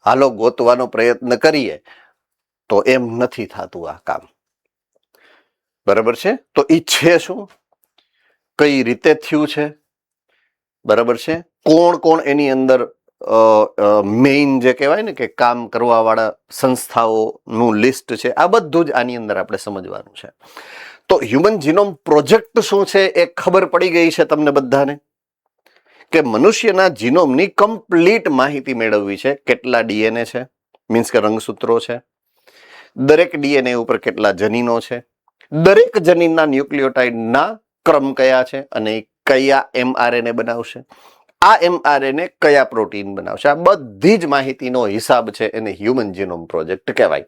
હાલો ગોતવાનો પ્રયત્ન કરીએ, તો એમ નથી થતું આ કામ. બરાબર છે? તો ઈ છે શું, કઈ રીતે થયું છે, બરાબર છે, કોણ કોણ એની અંદર મેઇન જે કહેવાય ને કે કામ કરવા વાળા સંસ્થાઓનું લિસ્ટ છે, આ બધું જ આની અંદર આપણે સમજવાનું છે. તો હ્યુમન જીનોમ પ્રોજેક્ટ શું છે એ ખબર પડી ગઈ છે તમને બધાને, કે મનુષ્યના જીનોમની કમ્પ્લીટ માહિતી મેળવવી છે. કેટલા ડીએનએ છે, મીન્સ કે રંગસૂત્રો છે, દરેક ડીએનએ ઉપર કેટલા જનીનો છે, દરેક જનીનના ન્યુક્લિયોટાઇડના ક્રમ કયા છે અને કયા એમઆરએનએ બનાવશે, આ એમઆરએનએ કયા પ્રોટીન બનાવશે, આ બધી જ માહિતીનો હિસાબ છે, એને હ્યુમન જીનોમ પ્રોજેક્ટ કહેવાય.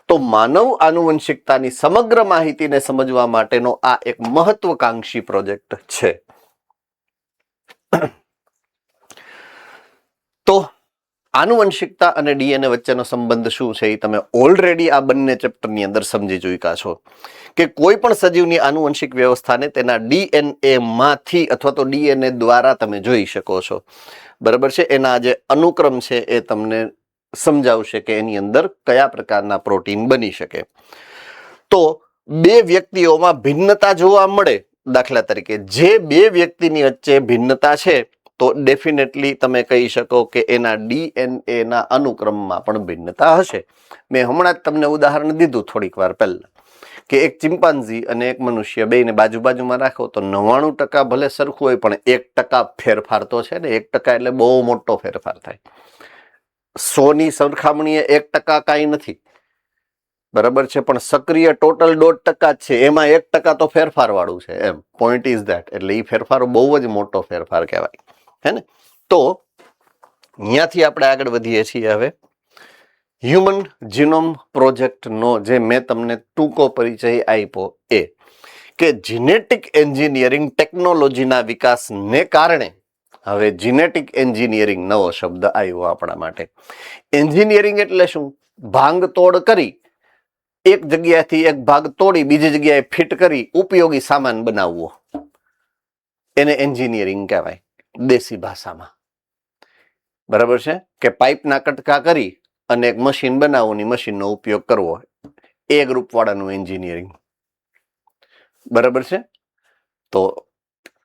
તો માનવ આનુવંશિકતાની સમગ્ર માહિતીને સમજવા માટેનો આ એક મહત્વકાંક્ષી પ્રોજેક્ટ છે. તો આનુવંશિકતા અને ડીએનએ વચ્ચેનો સંબંધ શું છે એ તમે ઓલરેડી આ બંને ચેપ્ટરની અંદર સમજી ચૂક્યા છો કે કોઈ પણ સજીવની આનુવંશિક વ્યવસ્થાને તેના ડીએનએ માંથી અથવા તો ડીએનએ દ્વારા તમે જોઈ શકો છો. બરાબર છે? એના જે અનુક્રમ છે એ તમને સમજાવશે કે એની અંદર કયા પ્રકારના પ્રોટીન બની શકે. તો બે વ્યક્તિઓમાં ભિન્નતા જોવા મળે, દાખલા તરીકે જે બે વ્યક્તિની વચ્ચે ભિન્નતા છે તો ડેફિનેટલી તમે કહી શકો કે એના ડીએનએ ના અનુક્રમમાં પણ ભિન્નતા હશે. મેં હમણાં જ તમને ઉદાહરણ દીધું થોડીક વાર પહેલા કે એક ચિમ્પાન્ઝી અને એક મનુષ્ય બેયને બાજુમાં રાખો તો 99% ભલે સરખું હોય પણ 1% ફેરફાર તો છે ને. 1% એટલે બહુ મોટો ફેરફાર થાય. 100ની સરખામણીએ 1% કાંઈ નથી, બરાબર છે, પણ સક્રિય ટોટલ 1.5% જ છે, એમાં 1% તો ફેરફાર વાળું છે, એમ પોઈન્ટ ઇઝ ધેટ. એટલે એ ફેરફાર બહુ જ મોટો ફેરફાર કહેવાય, હે ને. તો અહીંયાથી આપણે આગળ વધીએ છીએ હવે હ્યુમન જીનોમ પ્રોજેક્ટનો જે મેં તમને ટૂંકો પરિચય આપ્યો એ કે જીનેટિક એન્જિનિયરિંગ ટેકનોલોજીના વિકાસને કારણે હવે જીનેટિક એન્જિનિયરિંગ નવો શબ્દ આવ્યો આપણા માટે. એન્જિનિયરિંગ એટલે શું? ભાંગ તોડ કરી એક જગ્યાએથી એક ભાગ તોડી બીજી જગ્યાએ ફિટ કરી ઉપયોગી સામાન બનાવવો, એને એન્જિનિયરિંગ કહેવાય દેશી ભાષામાં. બરાબર છે? કે પાઇપના કટકા કરી અને એક મશીન બનાવવાની, મશીનનો ઉપયોગ કરવો, એ ગ્રુપ વાળાનું એન્જિનિયરિંગ. બરાબર છે? તો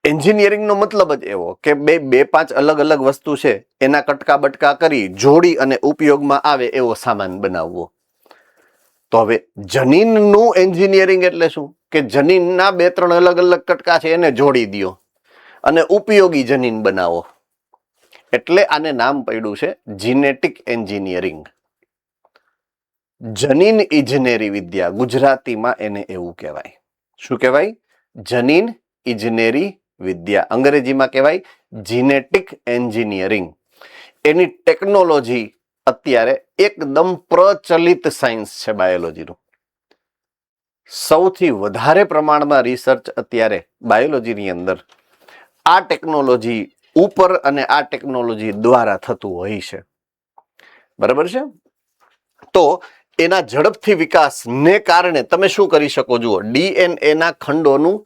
એન્જિનિયરિંગનો મતલબ જ એવો કે બે પાંચ અલગ અલગ વસ્તુ છે એના કટકા બટકા કરી જોડી અને ઉપયોગમાં આવે એવો સામાન બનાવવો. તો હવે જનીનનું એન્જિનિયરિંગ એટલે શું? કે જનીનના 2-3 અલગ અલગ કટકા છે એને જોડી દો અને ઉપયોગી જનીન બનાવો. એટલે આને નામ પડ્યું છે જીનેટિક એન્જિનિયરિંગ. જનીન ઇજનેરી વિદ્યા, ગુજરાતીમાં એને એવું કહેવાય. શું કહેવાય? જનીન ઇજનેરી વિદ્યા. અંગ્રેજીમાં કહેવાય જીનેટિક એન્જિનિયરિંગ. એની ટેકનોલોજી અત્યારે એકદમ પ્રચલિત સાયન્સ છે બાયોલોજીનું. સૌથી વધારે પ્રમાણમાં રિસર્ચ અત્યારે બાયોલોજીની અંદર આ ટેકનોલોજી ઉપર અને આ ટેકનોલોજી દ્વારા થતું હોય છે. બરાબર છે? તો એના ઝડપથી વિકાસને કારણે તમે શું કરી શકો? જુઓ, ડીએનએ ના ખંડોનું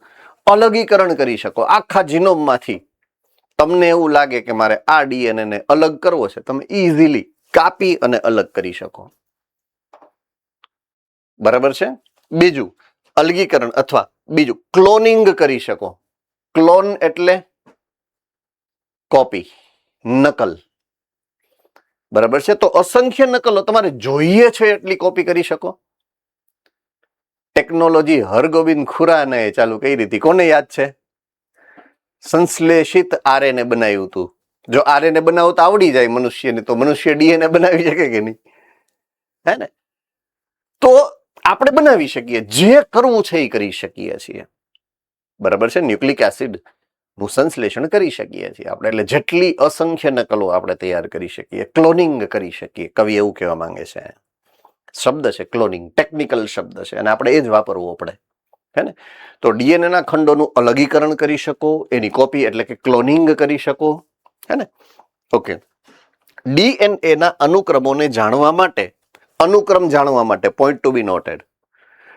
અલગીકરણ કરી શકો. આખા જીનોમમાંથી તમને એવું લાગે કે મારે આ ડીએનએ ને અલગ કરવો છે, તમે ઇઝીલી કાપી અને અલગ કરી શકો. બરાબર છે? બીજું અલગીકરણ અથવા બીજું ક્લોનિંગ કરી શકો. ક્લોન એટલે કોપી, નકલ. બરાબર છે? તો અસંખ્ય નકલો તમારે જોઈએ છે એટલી કોપી કરી શકો. ટેકનોલોજી હરગોબિંદ ખુરાનાએ ચાલુ કરી હતી. કોને યાદ છે? સંશ્લેષિત આરએનએ બનાવ્યું હતું. જો આરએનએ બનાવતા આવડી જાય મનુષ્યને તો મનુષ્ય ડીએનએ બનાવી શકે કે નહીં? હે ને? તો આપણે બનાવી શકીએ, જે કરવું છે એ કરી શકીએ છીએ. બરાબર છે? ન્યુક્લિક એસિડ નું સંશ્લેષણ કરી શકીએ છીએ આપણે. એટલે જેટલી અસંખ્ય નકલો આપણે તૈયાર કરી શકીએ, ક્લોનિંગ કરી શકીએ. કવિ એવું કહેવા માંગે છે. શબ્દ છે ક્લોનિંગ, ટેકનિકલ શબ્દ છે અને આપણે એ જ વાપરવો પડે. હે ને? તો ડીએનએ ના ખંડોનું અલગીકરણ કરી શકો, એની કોપી એટલે કે ક્લોનિંગ કરી શકો. હે ને? ઓકે. ડીએનએ ના અનુક્રમોને જાણવા માટે, અનુક્રમ જાણવા માટે પોઈન્ટ ટુ બી નોટેડ,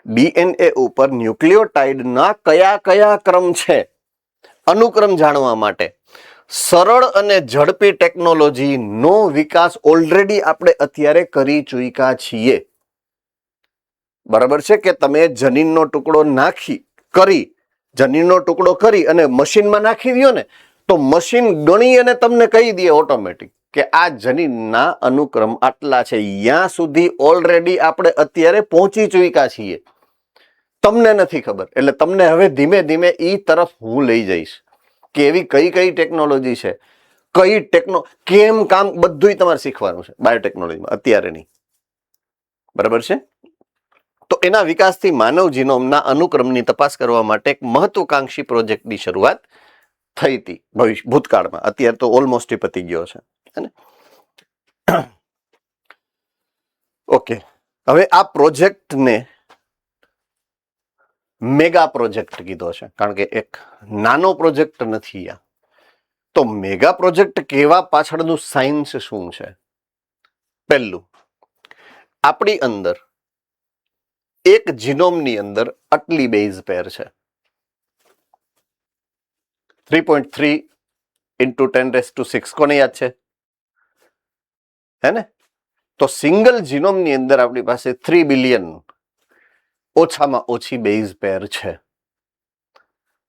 ડીએનએ ઉપર ન્યુક્લિયોટાઇડના કયા કયા ક્રમ છે અનુક્રમ જાણવા માટે સરળ અને ઝડપી ટેકનોલોજીનો વિકાસ ઓલરેડી આપણે અત્યારે કરી ચૂક્યા છીએ. બરાબર છે કે તમે જનીનનો ટુકડો જનીનનો ટુકડો કરી અને મશીનમાં નાખી દો ને તો મશીન ગણી અને તમને કહી દે ઓટોમેટિક કે આ જનીનના અનુક્રમ આટલા છે. ત્યાં સુધી ઓલરેડી આપણે અત્યારે પહોંચી ચૂક્યા છીએ. તમને નથી ખબર. એટલે તમને હવે ધીમે ધીમે ઈ તરફ હું લઈ જઈશ કે એવી કઈ કઈ ટેકનોલોજી છે, કેમ કામ બધું તમારે શીખવાનું છે બાયોટેકનોલોજીમાં, અત્યારે નહીં. બરાબર છે? તો એના વિકાસથી માનવ જીનોમના અનુક્રમની તપાસ કરવા માટે એક મહત્વકાંક્ષી પ્રોજેક્ટની શરૂઆત થઈ હતી ભૂતકાળમાં. અત્યારે તો ઓલમોસ્ટ પતી ગયો છે. ઓકે. હવે આ પ્રોજેક્ટને મેગા પ્રોજેક્ટ કીધો છે, કારણ કે એક નાનો પ્રોજેક્ટ નથી આ. તો મેગા પ્રોજેક્ટ કેવા પાછળનું સાયન્સ શું છે? પહેલું, આપણી અંદર એક જીનોમની અંદર આટલી બેઝ પેર છે, 3.3 into 10⁶. કોને યાદ છે? હે ને? તો સિંગલ જીનોમની અંદર આપણી પાસે 3 બિલિયન ઓછામાં ઓછી બેઝ પેર છે.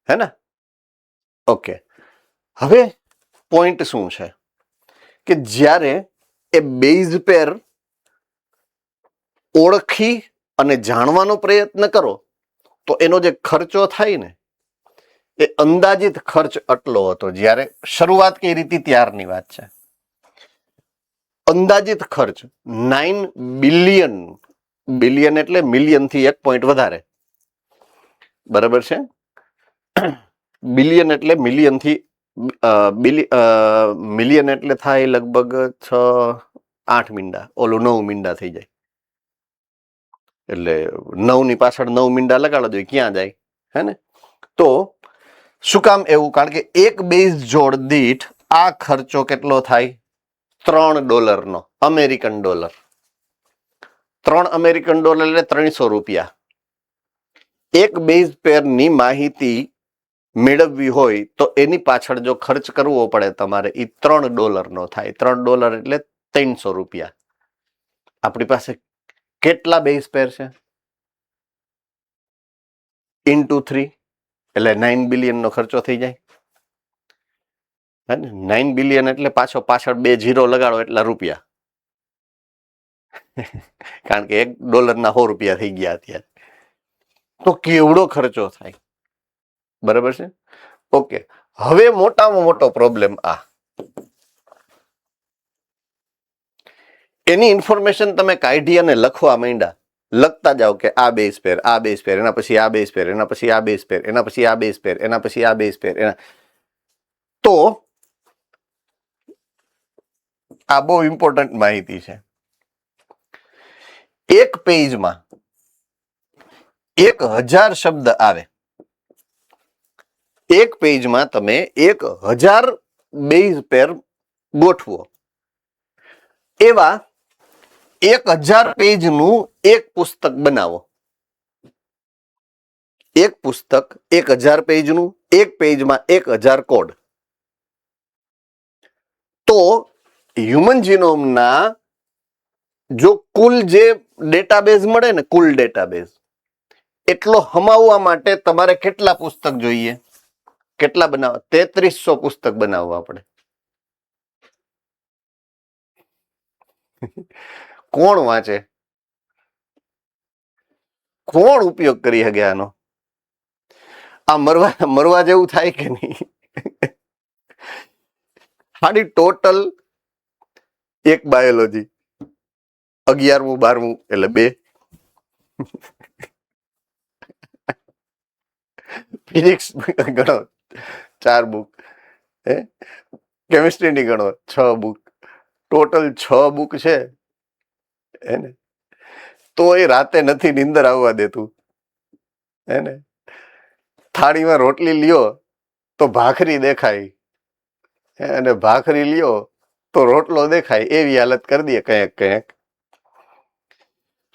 હે ને? ઓકે. હવે પોઈન્ટ શું છે કે જ્યારે એ બેઝ પેર ઓળખી અને જાણવાનો પ્રયત્ન કરો તો એનો જે ખર્ચો થાય ને એ અંદાજિત ખર્ચ આટલો હતો. જ્યારે શરૂઆત કરી હતી ત્યારની વાત છે. અંદાજિત ખર્ચ 9 બિલિયન, બિલિયન એટલે મિલિયન થી 1 પોઈન્ટ વધારે. બરાબર છે? બિલિયન એટલે મિલિયન થી મિલિયન એટલે થાય લગભગ 6-8 મીંડા, ઓલું 9 મીંડા થઈ જાય. એટલે 9 ની પાછળ 9 મીંડા લગાડો જોઈએ, ક્યાં જાય? હે ને? તો શું કામ એવું? કારણ કે એક બેઝ જોડ દીઠ આ ખર્ચો કેટલો થાય? $3 અમેરિકન ડોલર. 3 અમેરિકન ડોલર એટલે 300 રૂપિયા. એક બેઝ પેરની માહિતી મેળવવી હોય તો એની પાછળ જો ખર્ચ કરવો પડે તમારે, એ $3 થાય. $3 એટલે 300 રૂપિયા. આપણી પાસે કેટલા બેઝ પેર છે? ઇન્ટુ 3 એટલે 9 બિલિયન નો ખર્ચો થઈ જાય. 9 બિલિયન એટલે પાછળ 2 ઝીરો લગાડો એટલા રૂપિયા. કારણ કે $1 ના 100 રૂપિયા થઈ ગયા અત્યારે. તો કેવડો ખર્ચો થાય? બરાબર છે? ઓકે. હવે મોટામાં મોટો પ્રોબ્લેમ આ, એની ઇન્ફોર્મેશન તમે કાઢી અને લખવા માંડ્યા, લખતા જાઓ કે આ બેઝ પેર, આ બેઝ પેર, એના પછી આ બેઝ પેર, એના પછી આ બેઝ પેર, એના પછી આ બેઝ પેર, એના પછી આ બેઝ પેર, તો આ બહુ ઇમ્પોર્ટન્ટ માહિતી છે. એક પેજમાં 1000 શબ્દ આવે. એક પેજમાં તમે 1000 બેઝ પેર ગોઠવો. એવા 1000 પેજનું એક પુસ્તક બનાવો. એક પુસ્તક 1000 પેજનું, એક પેજમાં 1000 કોડ. તો હ્યુમન જીનોમના જો કુલ જે ડેટાબેઝ મળે ને, કુલ ડેટાબેઝ એટલો હમાવવા માટે તમારે કેટલા પુસ્તક જોઈએ? કેટલા બનાવવા? 3300 પુસ્તક બનાવવા પડે. કોણ વાંચે? કોણ ઉપયોગ કરી શકે આનો? આ મરવા જેવું થાય કે નહીં? ખાલી ટોટલ એક બાયોલોજી, 11મું 12મું એટલે 2, ફિઝિક્સ ગણો 4 બુક, કેમિસ્ટ્રીની ગણો 6 બુક, ટોટલ 6 બુક છે એને. તો એ રાતે નથી નીંદર આવવા દેતું એને. થાળીમાં રોટલી લ્યો તો ભાખરી દેખાય, અને ભાખરી લ્યો તો રોટલો દેખાય, એવી હાલત કરી દે કંઈક.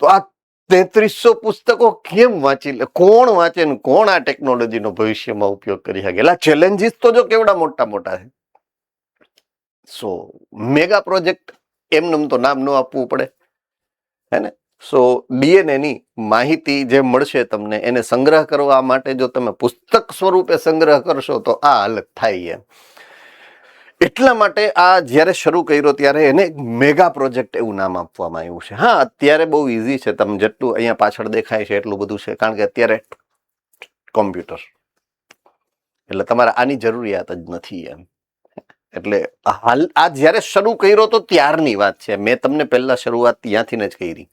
તો આ 3300 પુસ્તકો કેમ વાંચી લે? કોણ વાંચે ને કોણ આ ટેકનોલોજીનો ભવિષ્યમાં ઉપયોગ કરી શકે? એટલે ચેલેન્જીસ તો જો કેવડા મોટા મોટા છે. સો મેગા પ્રોજેક્ટ એમનેમ તો નામ ન આપવું પડે, હે ને? સો ડીએનએ ની માહિતી જે મળશે તમને, એને સંગ્રહ કરવા માટે જો તમે પુસ્તક સ્વરૂપે સંગ્રહ કરશો તો આ હાલત થાય. એટલા માટે આ જ્યારે શરૂ કર્યો ત્યારે એને મેગા પ્રોજેક્ટ એવું નામ આપવામાં આવ્યું છે. હા, અત્યારે બહુ ઇઝી છે, તમે જેટલું અહીંયા પાછળ દેખાય છે એટલું બધું છે, કારણ કે અત્યારે કોમ્પ્યુટર, એટલે તમારે આની જરૂરિયાત જ નથી એમ. એટલે હાલ આ જ્યારે શરૂ કર્યો તો ત્યારની વાત છે. મેં તમને પહેલા શરૂઆત ત્યાંથી જ કરી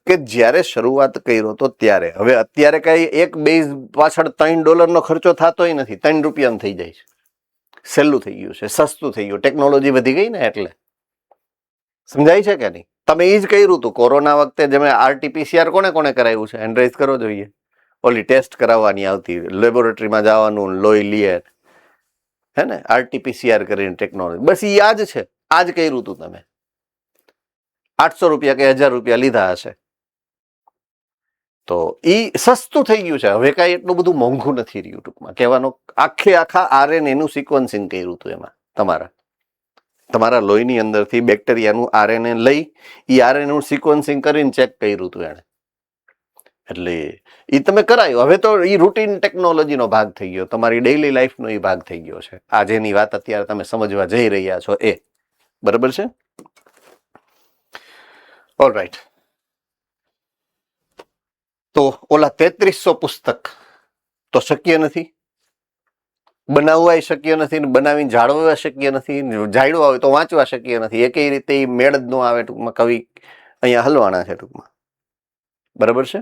કે જ્યારે શરૂઆત કર્યો તો ત્યારે. હવે અત્યારે કઈ એક બેઝ પાછળ $3 ખર્ચો થતોય નથી, 3 રૂપિયામાં થઈ જાય છે. સહેલું થઈ ગયું છે, સસ્તું થઈ ગયું, ટેકનોલોજી વધી ગઈ ને એટલે. સમજાય છે કે નહીં? તમે એ જ કર્યું હતું કોરોના વખતે. જેમ RT-PCR કોને કરાવ્યું છે? હેન્ડ કરો જોઈએ. ઓલી ટેસ્ટ કરાવવાની આવતી, લેબોરેટરીમાં જવાનું, લોહી લે, હે ને, RT-PCR કરીને ટેકનોલોજી. બસ એ આ જ છે. આ જ કર્યું હતું તમે. 800 રૂપિયા કે 1000 રૂપિયા લીધા હશે. તો એ સસ્તું થઈ ગયું છે. હવે કાંઈ એટલું બધું મોંઘું નથી રહ્યું. ટૂંકમાં કહેવાનો આખા RNA નું સિક્વન્સિંગ કર્યું હતું. એમાં તમારા લોહીની અંદરથી બેક્ટેરિયાનું RNA લઈ એ RNA નું સિક્વન્સિંગ કરીને ચેક કર્યું હતું એને. એટલે એ તમે કરાયું. હવે તો એ રૂટીન ટેકનોલોજીનો ભાગ થઈ ગયો, તમારી ડેઇલી લાઈફનો એ ભાગ થઈ ગયો છે. આ જેની વાત અત્યારે તમે સમજવા જઈ રહ્યા છો એ. બરાબર છે? ઓલરાઈટ. તો ઓલા 3300 પુસ્તક તો શક્ય નથી, બનાવવા શક્ય નથી, બનાવીને જાળવવા શક્ય નથી, જાળવા હોય તો વાંચવા શક્ય નથી. એ કઈ રીતે મેળ જ ન આવે. ટૂંકમાં કવિ અહીંયા હલવાના છે ટૂંકમાં. બરાબર છે?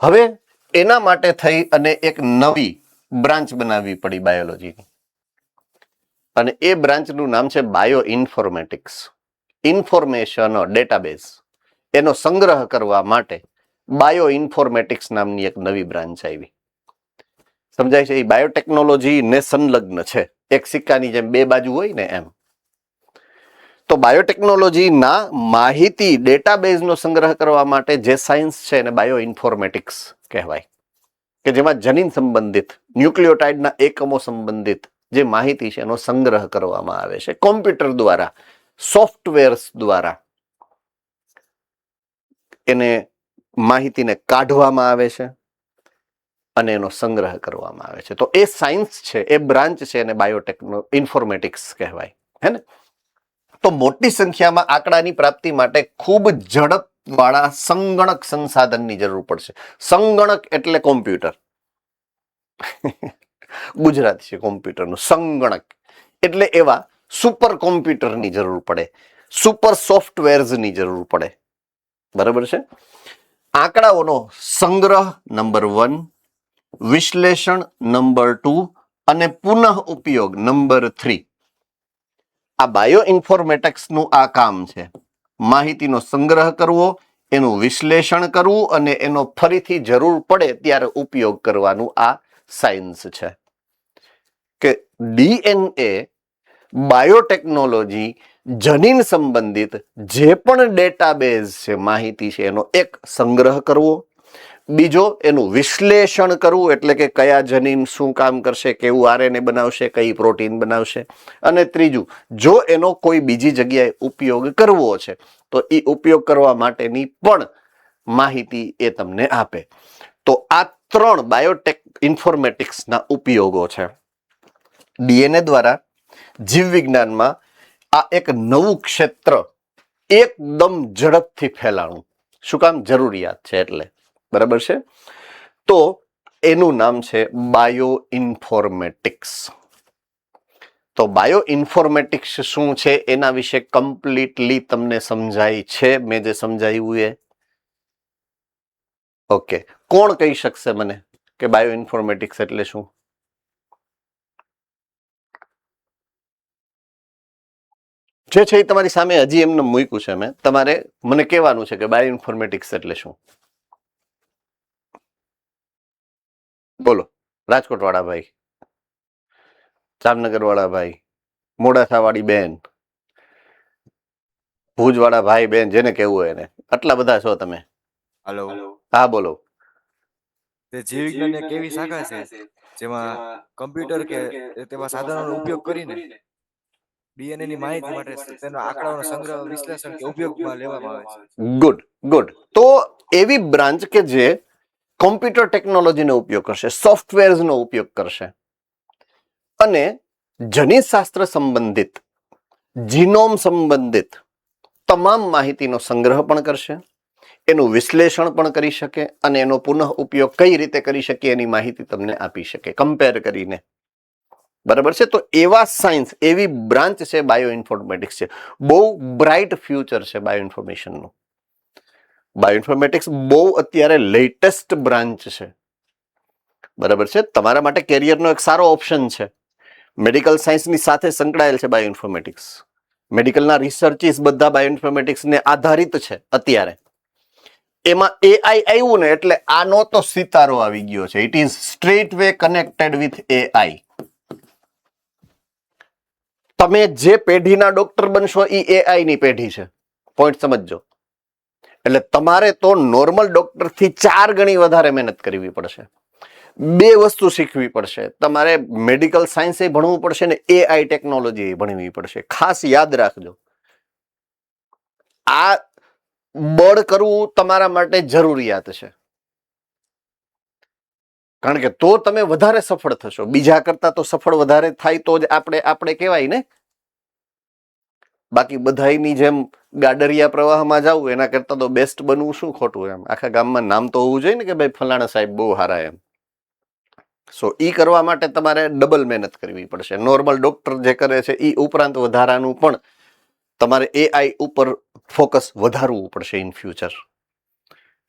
હવે એના માટે થઈ અને એક નવી બ્રાન્ચ બનાવવી પડી બાયોલોજીની, અને એ બ્રાન્ચનું નામ છે બાયો ઇન્ફોર્મેટિક્સ. ઇન્ફોર્મેશન ડેટાબેઝ, એનો સંગ્રહ કરવા માટે બાયો ઇન્ફોર્મેટિક્સ નામની એક નવી બ્રાન્ચ આવી. સમજાય છે? એ બાયોટેકનોલોજી ને સંલગ્ન છે. એક સિક્કાની જેમ 2 બાજુ હોય ને એમ. તો બાયોટેકનોલોજીના માહિતી ડેટાબેઝનો સંગ્રહ કરવા માટે જે સાયન્સ છે એને બાયો ઇન્ફોર્મેટિક્સ કહેવાય, કે જેમાં જનીન સંબંધિત, ન્યુક્લિયોટાઇડના એકમો સંબંધિત જે માહિતી છે એનો સંગ્રહ કરવામાં આવે છે. કોમ્પ્યુટર દ્વારા, સોફ્ટવેર્સ દ્વારા એને માહિતીને કાઢવામાં આવે છે અને એનો સંગ્રહ કરવામાં આવે છે. તો એ સાયન્સ છે, એ બ્રાન્ચ છે, એને ઇન્ફોર્મેટિક્સ કહેવાય. હે ને? તો મોટી સંખ્યામાં આંકડાની પ્રાપ્તિ માટે ખૂબ ઝડપવાળા સંગણક સંસાધનની જરૂર પડશે. સંગણક એટલે કોમ્પ્યુટર. ગુજરાત છે કોમ્પ્યુટરનું. સંગણક એટલે એવા સુપર કોમ્પ્યુટરની જરૂર પડે, સુપર સોફ્ટવેર્સની જરૂર પડે. બરાબર છે? આંકડાઓનો સંગ્રહ નંબર 1, વિશ્લેષણ નંબર 2 અને પુનઃ ઉપયોગ નંબર 3. આ બાયો ઇન્ફોર્મેટિક્સનું આ કામ છે. માહિતીનો સંગ્રહ કરવો, એનું વિશ્લેષણ કરવું અને એનો ફરીથી જરૂર પડે ત્યારે ઉપયોગ કરવાનું આ સાયન્સ છે. કે ડીએનએ, બાયોટેકનોલોજી, જનીન સંબંધિત જે પણ ડેટાબેઝ છે, માહિતી છે, એનો એક સંગ્રહ કરવો, બીજો એનું વિશ્લેષણ કરવું, એટલે કે કયા જનીન શું કામ કરશે, કેવું RNA બનાવશે, કઈ પ્રોટીન બનાવશે, અને ત્રીજું જો એનો કોઈ બીજી જગ્યાએ ઉપયોગ કરવો છે તો એ ઉપયોગ કરવા માટેની પણ માહિતી એ તમને આપે. તો આ 3 બાયોટેક ઇન્ફોર્મેટિક્સના ઉપયોગો છે. ડીએનએ દ્વારા જીવ વિજ્ઞાનમાં આ એક નવું ક્ષેત્ર એકદમ ઝડપથી ફેલાણું. શું કામ? જરૂરિયાત છે એટલે. બરાબર છે? તો એનું નામ છે બાયો ઇન્ફોર્મેટિક્સ. તો બાયો ઇન્ફોર્મેટિક્સ શું છે એના વિશે કમ્પ્લીટલી તમને સમજાય છે? મેં જે સમજાવ્યું એ ઓકે. કોણ કહી શકશે મને કે બાયો ઇન્ફોર્મેટિક્સ એટલે શું? જે છે એ તમારી સામે હજી એમને મૂક્યું છે મેં, તમારે મને કહેવાનું છે કે બાયો ઇન્ફોર્મેટિક્સ એટલે શું. બોલો. રાજકોટ વાળા ભાઈ, જામનગર વાળા ભાઈ, મોડાસા વાળી બેન, ભુજ વાળા ભાઈ બેન, જેને કેવું હોય એને. આટલા બધા છો તમે. હાલો. હા બોલો. તે જીવ વિજ્ઞાન એક એવી શાખા છે જેમાં કમ્પ્યુટર કે તેવા સાધનોનો ઉપયોગ કરીને ડીએનએ ની માહિતી માટે તેના આંકડાઓનો સંગ્રહ, વિશ્લેષણ કે ઉપયોગમાં લેવામાં આવે છે. Good good. તો એવી બ્રાન્ચ કે જે કોમ્પ્યુટર ટેકનોલોજીનો ઉપયોગ કરશે, સોફ્ટવેર્સનો ઉપયોગ કરશે અને જનિતશાસ્ત્ર સંબંધિત, જીનોમ સંબંધિત તમામ માહિતીનો સંગ્રહ પણ કરશે, એનું વિશ્લેષણ પણ કરી શકે અને એનો પુનઃ ઉપયોગ કઈ રીતે કરી શકે એની માહિતી તમને આપી શકે કમ્પેર કરીને. બરાબર છે? તો એવા સાયન્સ, એવી બ્રાન્ચ છે બાયો ઇન્ફોર્મેટિક્સ છે. બહુ બ્રાઇટ ફ્યુચર છે બાયો ઇન્ફોર્મેશનનું. બાયો ઇન્ફોર્મેટિક્સ બહુ અત્યારે લેટેસ્ટ બ્રાન્ચ છે. બરાબર છે? તમારા માટે કેરિયરનો એક સારો ઓપ્શન છે. મેડિકલ સાયન્સની સાથે સંકળાયેલ છે બાયો ઇન્ફોર્મેટિક્સ. મેડિકલના રિસર્ચિસ બધા બાયો ઇન્ફોર્મેટિક્સને આધારિત છે અત્યારે. એમાં એઆઈ આવ્યું ને એટલે આનો તો સિતારો આવી ગયો છે. It is straight way connected with AI. તમે જે પેઢીના ડોક્ટર બનશો એ એઆઈ ની પેઢી છે. પોઈન્ટ સમજજો. એટલે તમારે તો નોર્મલ ડોક્ટર થી 4 ગણી વધારે મહેનત કરવી પડશે. 2 વસ્તુ શીખવી પડશે. તમારે મેડિકલ સાયન્સ એ ભણવું પડશે ને એઆઈ ટેકનોલોજી ભણવી પડશે. ખાસ યાદ રાખજો, આ બળ કરવું તમારા માટે જરૂરિયાત છે. કારણ કે તો તમે વધારે સફળ થશો. બીજા કરતા તો સફળ વધારે થાય તો જ આપણે કહેવાય ને. બાકી બધાની જેમ ગાડરિયા પ્રવાહમાં જવું એના કરતા તો બેસ્ટ બનવું શું ખોટું? એમ આખા ગામમાં નામ તો હોવું જોઈએ ને કે ભાઈ ફલાણા સાહેબ બહુ સારા એમ. સો ઈ કરવા માટે તમારે ડબલ મહેનત કરવી પડશે. નોર્મલ ડોક્ટર જે કરે છે એ ઉપરાંત વધારાનું પણ તમારે એઆઈ ઉપર ફોકસ વધારવું પડશે ઇન ફ્યુચર.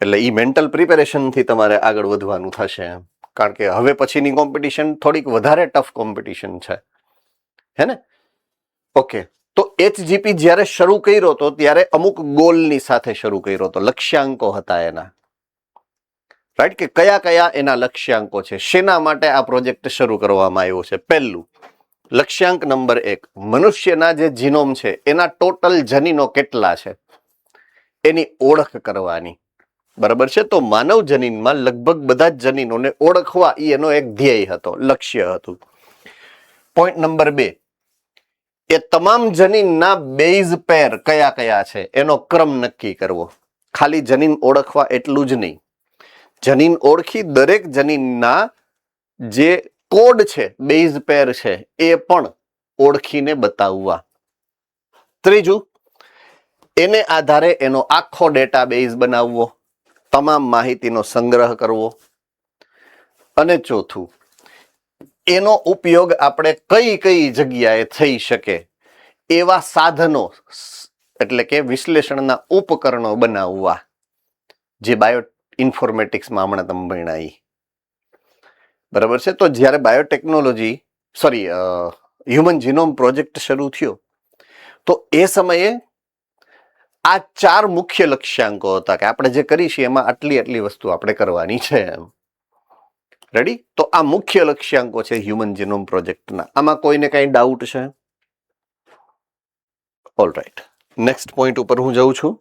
એટલે ઈ મેન્ટલ પ્રિપેરેશનથી તમારે આગળ વધવાનું થશે એમ. કારણ કે હવે પછીની કોમ્પિટિશન થોડીક વધારે ટફ કોમ્પિટિશન છે, હે ને? ઓકે. તો HGP જ્યારે શરૂ કર્યો હતો ત્યારે અમુક ગોલની સાથે શરૂ કર્યો હતો, લક્ષ્યાંકો હતા એના. રાઈટ? કે કયા કયા એના લક્ષ્યાંકો છે, શેના માટે આ પ્રોજેક્ટ શરૂ કરવામાં આવ્યો છે. પહેલું લક્ષ્યાંક નંબર 1, મનુષ્યના જે જીનોમ છે એના ટોટલ જનીનો કેટલા છે એની ઓળખ કરવાની. બરાબર છે? તો માનવ જનીનમાં લગભગ બધા જ જનીનોને ઓળખવા એ એનો એક ધ્યેય હતો, લક્ષ્ય હતું. પોઈન્ટ નંબર 2, એ તમામ જનીનના બેઝ પેર કયા કયા છે એનો ક્રમ નક્કી કરવો. ખાલી જનીન ઓળખવા એટલું જ નહીં, જનીન ઓળખી દરેક જનીનના જે કોડ છે, બેઝ પેર છે એ પણ ઓળખીને બતાવવા. ત્રીજું, એને આધારે એનો આખો ડેટાબેઝ બનાવવો, તમામ માહિતીનો સંગ્રહ કરવો. અને ચોથું, એનો ઉપયોગ આપણે કઈ કઈ જગ્યાએ થઈ શકે એવા સાધનો એટલે કે વિશ્લેષણના ઉપકરણો બનાવવા, જે બાયો ઇન્ફોર્મેટિક્સમાં હમણાં તમે ભણ્યા. બરાબર છે? તો જ્યારે બાયોટેકનોલોજી હ્યુમન જીનોમ પ્રોજેક્ટ શરૂ થયો તો એ સમયે આ 4 મુખ્ય લક્ષ્યાંકો હતા કે આપણે જે કરીશું એમાં આટલી વસ્તુ આપણે કરવાની છે એમ. રેડી? તો આ મુખ્ય લક્ષ્યાંકો છે હ્યુમન જીનોમ પ્રોજેક્ટના. આમાં કોઈને કઈ ડાઉટ છે? ઓલ રાઈટ, નેક્સ્ટ પોઈન્ટ ઉપર હું જઉં છું.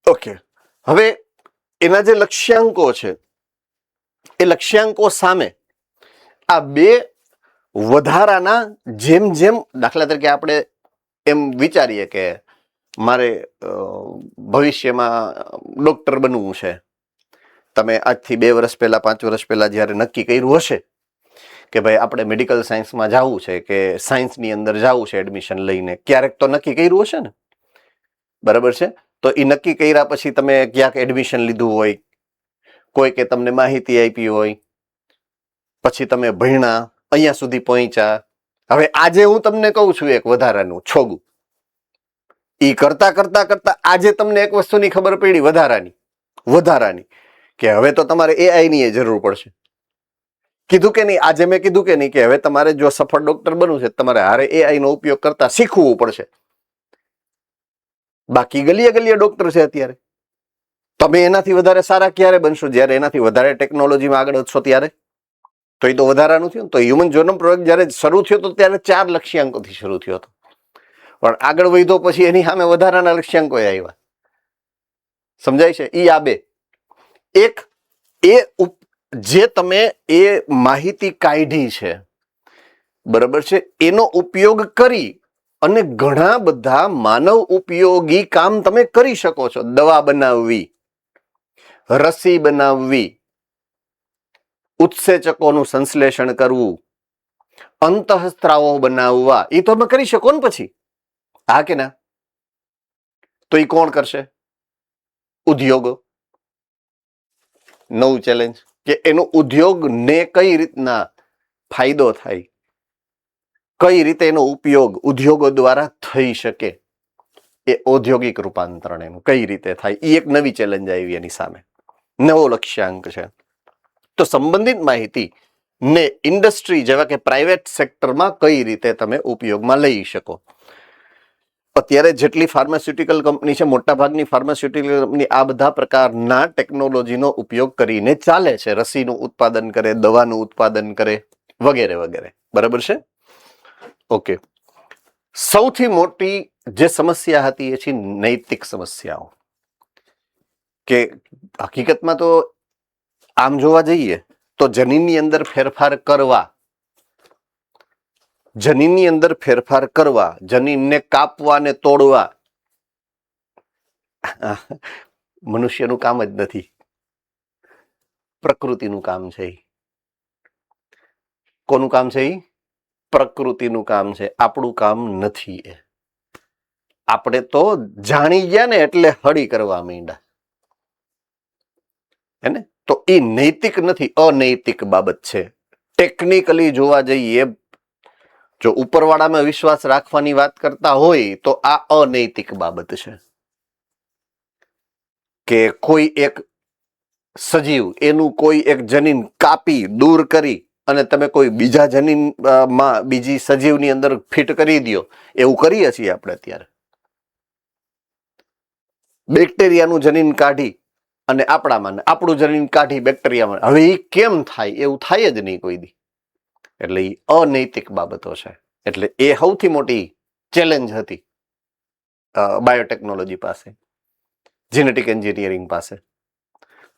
ઓકે. હવે એના જે લક્ષ્યાંકો છે એ લક્ષ્યાંકો સામે આ 2 વધારાના, જેમ જેમ દાખલા તરીકે આપણે એમ વિચારીએ કે મારે ભવિષ્યમાં ડોક્ટર બનવું છે. તમે આજથી 2 વર્ષ પહેલા, 5 વર્ષ પહેલા જ્યારે નક્કી કર્યું હશે કે ભાઈ આપણે મેડિકલ સાયન્સમાં જવું છે કે સાયન્સની અંદર જવું છે એડમિશન લઈને, ક્યારેક તો નક્કી કર્યું હશે ને? બરાબર છે? તો એ નક્કી કર્યા પછી તમે ક્યાંક એડમિશન લીધું હોય, કોઈ કે તમને માહિતી આપી હોય, પછી તમે ભણ્યા, અહીંયા સુધી પહોંચ્યા. હવે આજે હું તમને કહું છું એક વધારાનું છોગું, ઈ કરતા કરતા કરતા આજે તમને એક વસ્તુની ખબર પડી વધારાની કે હવે તો તમારે AI ની જરૂર પડશે. કીધું કે નહીં? આજે મેં કીધું કે નહીં કે હવે તમારે જો સફળ ડોક્ટર બનવું છે તમારે હારે AI નો ઉપયોગ કરતા શીખવું પડશે. બાકી ગલીએ ગલીએ ડોક્ટર છે અત્યારે. તમે એનાથી વધારે સારા ક્યારે બનશો? જ્યારે એનાથી વધારે ટેકનોલોજીમાં આગળ વધશો ત્યારે. તો એ તો વધારાનું થયું. તો હ્યુમન જીનોમ પ્રોજેક્ટ જ્યારે શરૂ થયો તો ત્યારે 4 લક્ષ્યાંકોથી શરૂ થયો હતો, પણ આગળ વધ્યો પછી એની સામે વધારાના લક્ષ્યાંકો આવ્યા. સમજાય છે? ઈ આ બે. એક એ જે તમે એ માહિતી કાઢી છે, બરાબર છે, એનો ઉપયોગ કરી અને ઘણા બધા માનવ ઉપયોગી કામ તમે કરી શકો છો. દવા બનાવવી, રસી બનાવવી, ઉત્સેચકોનું સંશ્લેષણ કરવું, અંતઃસ્ત્રાવો બનાવવા, એ તો તમે કરી શકો ને પછી. હા કે ના? તો એ કોણ કરશે? ઉદ્યોગો. નવું ચેલેન્જ કે એનો ઉદ્યોગને કઈ રીતના ફાયદો થાય, કઈ રીતે એનો ઉપયોગ ઉદ્યોગો દ્વારા થઈ શકે, એ ઔદ્યોગિક રૂપાંતરણ એનું કઈ રીતે થાય, એ એક નવી ચેલેન્જ આવી એની સામે, નવો લક્ષ્યાંક છે. તો સંબંધિત માહિતી ને ઇન્ડસ્ટ્રી જેવા કે પ્રાઇવેટ સેક્ટરમાં કઈ રીતે તમે ઉપયોગમાં લઈ શકો. અત્યારે જેટલી ફાર્માસ્યુટિકલ કંપની છે, મોટા ભાગની ફાર્માસ્યુટિકલ કંપની આ બધા પ્રકારના ટેકનોલોજીનો ઉપયોગ કરીને ચાલે છે. રસીનું ઉત્પાદન કરે, દવાનું ઉત્પાદન કરે, વગેરે વગેરે. બરાબર છે? ઓકે. સૌથી મોટી જે સમસ્યા હતી એ છે નૈતિક સમસ્યાઓ. કે હકીકતમાં તો આમ જોવા જઈએ તો જનીનની અંદર ફેરફાર કરવા, જનીનને કાપવા ને તોડવા મનુષ્યનું કામ જ નથી, પ્રકૃતિનું કામ છે. કોનું કામ છે? પ્રકૃતિનું કામ છે, આપણું કામ નથી. એ આપણે તો જાણી ગયા ને એટલે હળી કરવા માંડ્યા, હે ને? તો એ નૈતિક નથી, અનૈતિક બાબત છે. ટેકનિકલી જોવા જઈએ, જો ઉપરવાળામાં વિશ્વાસ રાખવાની વાત કરતા હોય તો આ અનૈતિક બાબત છે. કે કોઈ એક સજીવ એનું કોઈ એક જનીન કાપી દૂર કરી અને તમે કોઈ બીજા જનીનમાં બીજી સજીવની અંદર ફિટ કરી દો, એવું કરીએ છીએ આપણે અત્યારે. બેક્ટેરિયાનું જનીન કાઢી અને આપણામાં, આપણું જનીન કાઢી બેક્ટેરિયામાં, હવે એ કેમ થાય? એવું થાય જ નહીં કોઈ દી. એટલે એ અનૈતિક બાબતો છે. એટલે એ સૌથી મોટી ચેલેન્જ હતી બાયોટેકનોલોજી પાસે, જેનેટિક એન્જિનિયરિંગ પાસે.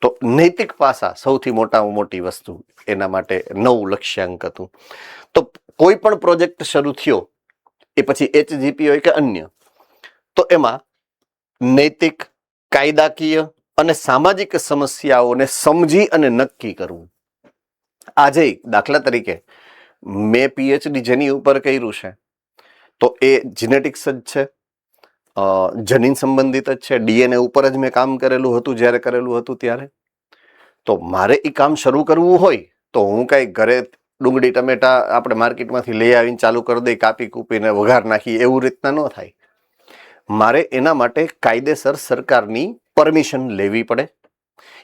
તો નૈતિક પાસા સૌથી મોટામાં મોટી વસ્તુ, એના માટે નવું લક્ષ્યાંક હતું. તો કોઈ પણ પ્રોજેક્ટ શરૂ થયો, એ પછી HGP હોય કે અન્ય, તો એમાં નૈતિક, કાયદાકીય અને સામાજિક સમસ્યાઓને સમજી અને નક્કી કરવું. આજે દાખલા તરીકે મેં PhD જેની ઉપર કર્યું છે તો એ જીનેટિક્સ જ છે, જનીન સંબંધિત જ છે. DNA ઉપર જ મેં કામ કરેલું હતું જ્યારે કરેલું હતું ત્યારે. તો મારે એ કામ શરૂ કરવું હોય તો હું કઈ ઘરે ડુંગળી ટમેટા આપણે માર્કેટમાંથી લઈ આવીને ચાલુ કરી દઈ, કાપી કૂપીને વઘાર નાખી, એવું રીતના ન થાય. મારે એના માટે કાયદેસર સરકારની પરમિશન લેવી પડે.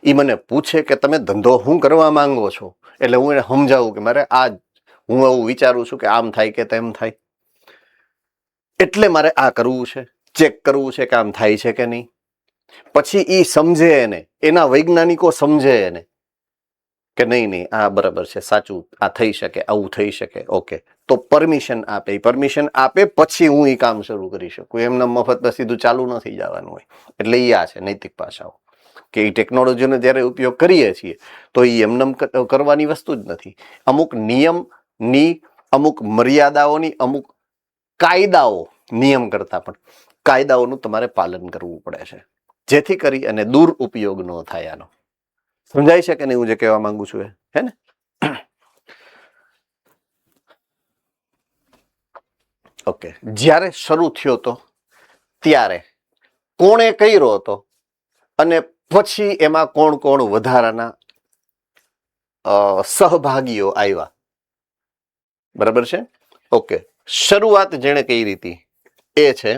એ મને પૂછે કે તમે ધંધો શું કરવા માંગો છો, એટલે હું એને સમજાવું કે મારે આ, હું એવું વિચારું છું કે આમ થાય કે તેમ થાય, એટલે મારે આ કરવું છે, ચેક કરવું છે કે આમ થાય છે કે નહીં. પછી એ સમજે, એને એના વૈજ્ઞાનિકો સમજે એને કે નહીં આ બરાબર છે, સાચું, આ થઈ શકે, આવું થઈ શકે. ઓકે, તો પરમિશન આપે પછી હું એ કામ શરૂ કરી શકું. એમને મફત સીધું ચાલુ નથી જવાનું હોય. એટલે એ આ છે નૈતિક પાસાઓ, કે એ ટેકનોલોજીનો જ્યારે ઉપયોગ કરીએ છીએ તો એ એમને કરવાની વસ્તુ જ નથી. અમુક નિયમની, અમુક મર્યાદાઓની, અમુક કાયદાઓ, નિયમ કરતા પણ કાયદાઓનું તમારે પાલન કરવું પડે છે, જેથી કરી અને દુરુપયોગ ન થાય આનો. સમજાય છે કે નહીં હું જે કહેવા માંગુ છું એ? હે ને? ઓકે. જ્યારે શરૂ થયો તો ત્યારે કોણે કર્યો હતો અને પછી એમાં કોણ કોણ વધારાના સહભાગીઓ આવ્યા, બરાબર છે. ઓકે, શરૂઆત જેણે કઈ રીતી એ છે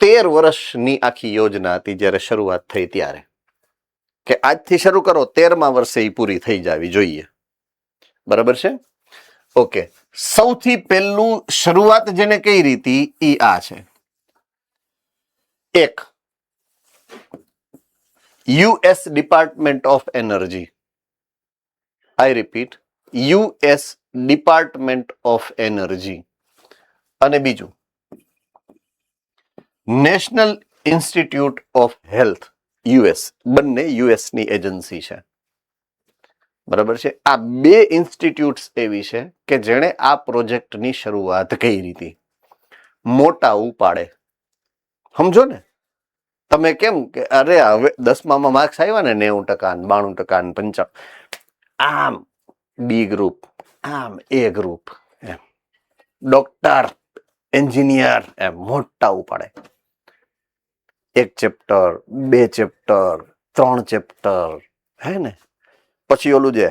13 વર્ષની આખી યોજના હતી જ્યારે શરૂઆત થઈ ત્યારે, કે આજથી શરૂ કરો 13મા વર્ષે એ પૂરી થઈ જવી જોઈએ, બરાબર છે. ઓકે, સૌથી પહેલું શરૂઆત જેને કઈ રીતી ઈ આ છે. એક, US department of energy, I repeat, US department of energy, અને બીજું national institute of health, US, બંને યુએસની એજન્સી છે, બરાબર છે. આ બે ઇન્સ્ટિટ્યૂટ્સ એવી છે કે જેણે આ પ્રોજેક્ટની શરૂઆત કઈ રીતે મોટા ઉપાડે. સમજો ને તમે, કેમ કે અરે હવે 10મામાં માર્ક્સ આવ્યા ને 90%, 92%, 95%, આમ બી ગ્રુપ, આમ એ ગ્રુપ, એમ ડોક્ટર, એન્જિનિયર, એમ મોટા ઉપાડે. 1 ચેપ્ટર, 2 ચેપ્ટર, 3 ચેપ્ટર, હે ને. પછી ઓલું જે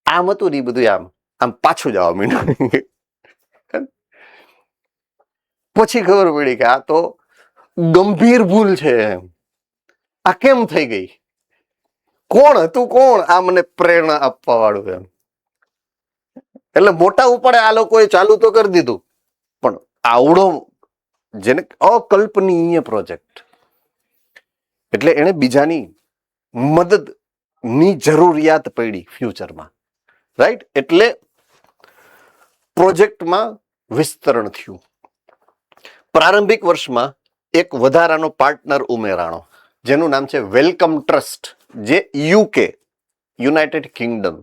આમ હતું ને બધું આમ આમ પાછું જવા માંડ્યું. પછી ખબર પડી કે આ તો ગંભીર ભૂલ છે, એમ આ કેમ થઈ ગઈ, કોણ હતું, કોણ આ મને પ્રેરણા આપવા વાળું, એમ. એટલે મોટા ઉપાડે આ લોકોએ ચાલુ તો કરી દીધું, પણ આવડો જેને અકલ્પનીય પ્રોજેક્ટ, એટલે એને બીજાની મદદની જરૂરિયાત પડી ફ્યુચરમાં, રાઈટ. એટલે પ્રોજેક્ટમાં વિસ્તરણ થયું. પ્રારંભિક વર્ષમાં એક વધારાનો પાર્ટનર ઉમેરાણો, જેનું નામ છે વેલકમ ટ્રસ્ટ, જે યુકે, યુનાઇટેડ કિંગડમ,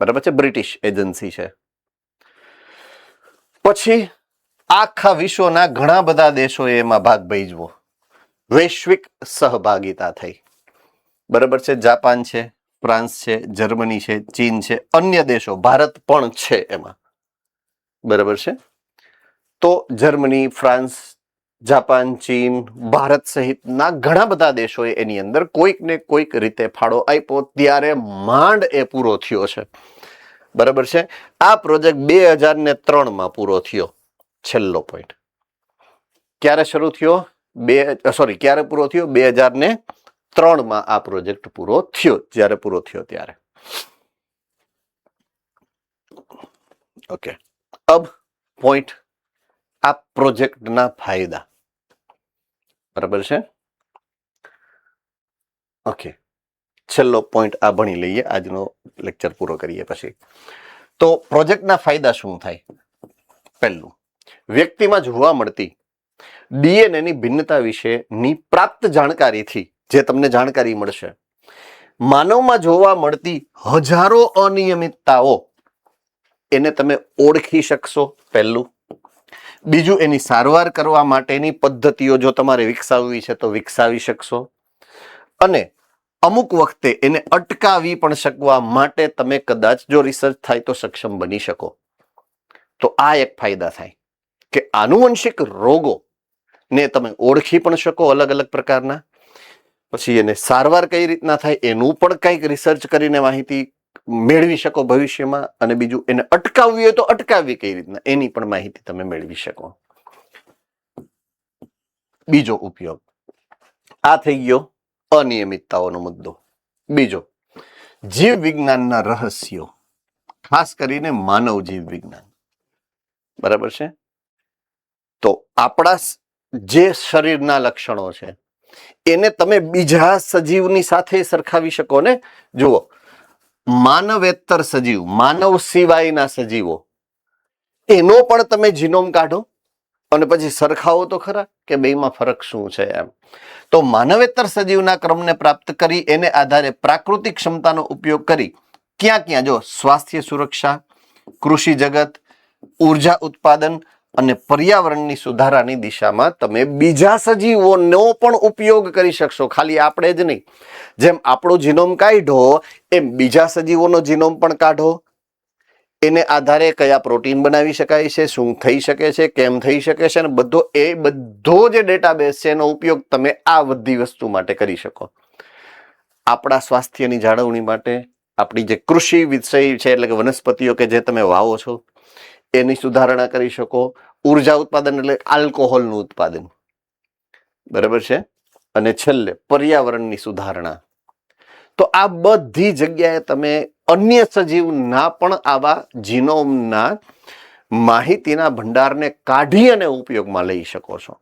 બરાબર છે, બ્રિટિશ એજન્સી છે. પછી આખા વિશ્વના ઘણા બધા દેશોએ એમાં ભાગ ભજવો, વૈશ્વિક સહભાગિતા થઈ, બરાબર છે. જાપાન છે, ફ્રાન્સ છે, જર્મની છે, ચીન છે, અન્ય દેશો, ભારત પણ છે એમાં, બરાબર છે. તો જર્મની, ફ્રાન્સ, જાપાન, ચીન, ભારત સહિતના ઘણા બધા દેશોએ એની અંદર કોઈક ને કોઈક રીતે ફાળો આપ્યો, ત્યારે માંડ એ પૂરો થયો છે, બરાબર છે. આ પ્રોજેક્ટ 2003માં પૂરો થયો. છેલ્લો પોઈન્ટ ક્યારે શરૂ થયો, ક્યારે પૂરો થયો, 2003માં આ પ્રોજેક્ટ પૂરો થયો. જ્યારે પૂરો થયો ત્યારે, ઓકે. અબ પોઈન્ટ, આ પ્રોજેક્ટના ફાયદા, બરાબર છે. ઓકે, છેલ્લો પોઈન્ટ આ ભણી લઈએ, આજનો લેક્ચર પૂરો કરીએ પછી. તો પ્રોજેક્ટના ફાયદા શું થાય? પહેલું, વ્યક્તિમાં જોવા મળતી ડીએનએની ભિન્નતા વિશેની પ્રાપ્ત જાણકારીથી જે તમને જાણકારી મળશે, માનવમાં જોવા મળતી હજારો અનિયમિતતાઓ એને તમે ઓળખી શકશો, પહેલું. બીજું, એની સારવાર કરવા માટેની પદ્ધતિઓ જો તમારે વિકસાવવી છે તો વિકસાવી શકશો, અને અમુક વખતે એને અટકાવી પણ શકવા માટે તમે કદાચ જો રિસર્ચ થાય તો સક્ષમ બની શકો. તો આ એક ફાયદા થાય કે આનુવંશિક રોગો ને તમે ઓળખી પણ શકો, અલગ અલગ પ્રકારના. પછી એને સારવાર કઈ રીતના થાય એનું પણ કંઈક રિસર્ચ કરીને માહિતી મેળવી શકો ભવિષ્યમાં. અને બીજું, એને અટકાવવી હોય તો અટકાવવી કઈ રીતના એની પણ માહિતી તમે મેળવી શકો. બીજો ઉપયોગ, આ થઈ ગયો અનિયમિતતાઓનો મુદ્દો. બીજો, જીવ વિજ્ઞાનના રહસ્યો, ખાસ કરીને માનવ જીવ વિજ્ઞાન, બરાબર છે. તો આપણા જે શરીરના લક્ષણો છે એને તમે બીજા સજીવની સાથે સરખાવી શકો ને. જુઓ, માનવેતર સજીવ, માનવ સિવાયના સજીવો, એનો પણ તમે જીનોમ કાઢો અને પછી સરખાવો તો ખરા કે બેમાં ફરક શું છે એમ. તો માનવેતર સજીવના ક્રમને પ્રાપ્ત કરી એને આધારે પ્રાકૃતિક ક્ષમતાનો ઉપયોગ કરી ક્યાં ક્યાં, જો સ્વાસ્થ્ય સુરક્ષા, કૃષિ જગત, ઉર્જા ઉત્પાદન અને પર્યાવરણની સુધારાની દિશામાં તમે બીજા સજીવોનો પણ ઉપયોગ કરી શકશો. ખાલી આપણે જ નહીં, જેમ આપણો જીનોમ કાઢો એમ બીજા સજીવોનો જીનોમ પણ કાઢો. એને આધારે કયા પ્રોટીન બનાવી શકાય છે, શું થઈ શકે છે, કેમ થઈ શકે છે, અને બધો જે ડેટાબેઝ છે એનો ઉપયોગ તમે આ બધી વસ્તુ માટે કરી શકો. આપણા સ્વાસ્થ્યની જાળવણી માટે, આપણી જે કૃષિ વિષય છે એટલે કે વનસ્પતિઓ કે જે તમે વાવો છો એની સુધારણા કરી શકો. ઉર્જા ઉત્પાદન એટલે આલ્કોહોલનું ઉત્પાદન, બરાબર છે. અને છેલ્લે પર્યાવરણની સુધારણા. તો આ બધી જગ્યાએ તમે અન્ય સજીવના પણ આવા જીનોમના માહિતીના ભંડારને કાઢી અને ઉપયોગમાં લઈ શકો છો.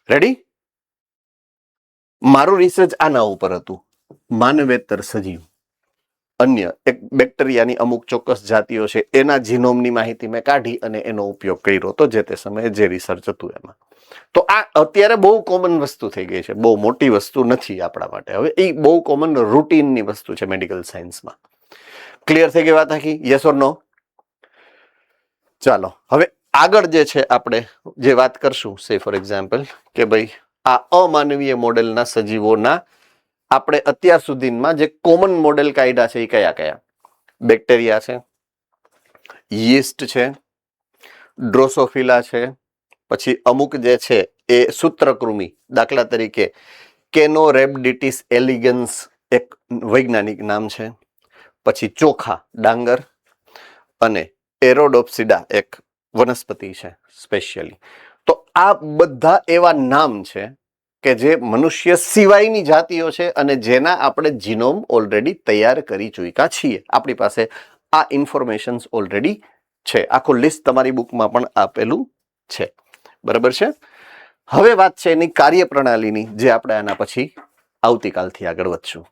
રેડી? મારું રિસર્ચ આના ઉપર હતું, માનવેતર સજીવ. અન્ય એક બેક્ટેરિયાની અમુક ચોક્કસ જાતિઓ છે એના જીનોમની માહિતી મેં કાઢી અને એનો ઉપયોગ કર્યો હતો જે તે સમયે જે રિસર્ચ હતું એમાં. તો આ અત્યારે બહુ કોમન વસ્તુ થઈ ગઈ છે, બહુ મોટી વસ્તુ નથી આપણા માટે. હવે એ બહુ કોમન રૂટીનની વસ્તુ છે મેડિકલ સાયન્સમાં. ક્લિયર થઈ ગઈ વાત આખી? યસ ઓર નો? ચાલો હવે આગળ જે છે આપણે જે વાત કરશું, સે ફોર એક્ઝામ્પલ કે ભાઈ આ અમાનવીય મોડેલના સજીવોના આપણે અત્યાર સુધીમાં જે કોમન મોડેલ કાઢ્યા છે એ કયા કયા? બેક્ટેરિયા છે, યીસ્ટ છે, ડ્રોસોફિલા છે, પછી અમુક જે છે એ સૂત્રકૃમિ, દાખલા તરીકે કેનોરેબડિટિસ એલિગન્સ એક વૈજ્ઞાનિક નામ છે, પછી ચોખા ડાંગર, અને એરોડોપ્સિડા એક વનસ્પતિ છે સ્પેશિયલી. તો આ બધા એવા નામ છે કે જે મનુષ્ય સિવાયની જાતિઓ છે અને જેના આપણે જીનોમ ઓલરેડી તૈયાર કરી ચૂક્યા છીએ. આપણી પાસે આ ઇન્ફોર્મેશન્સ ઓલરેડી છે. આખું લિસ્ટ તમારી બુકમાં પણ આપેલું છે, બરાબર છે. હવે વાત છે એની કાર્યપ્રણાલીની, જે આપણે આના પછી આવતીકાલથી આગળ વધશું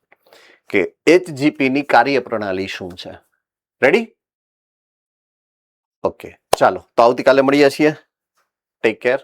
કે HGPની કાર્યપ્રણાલી શું છે. રેડી? ઓકે, ચાલો તો આવતીકાલે મળીએ છીએ. Take care.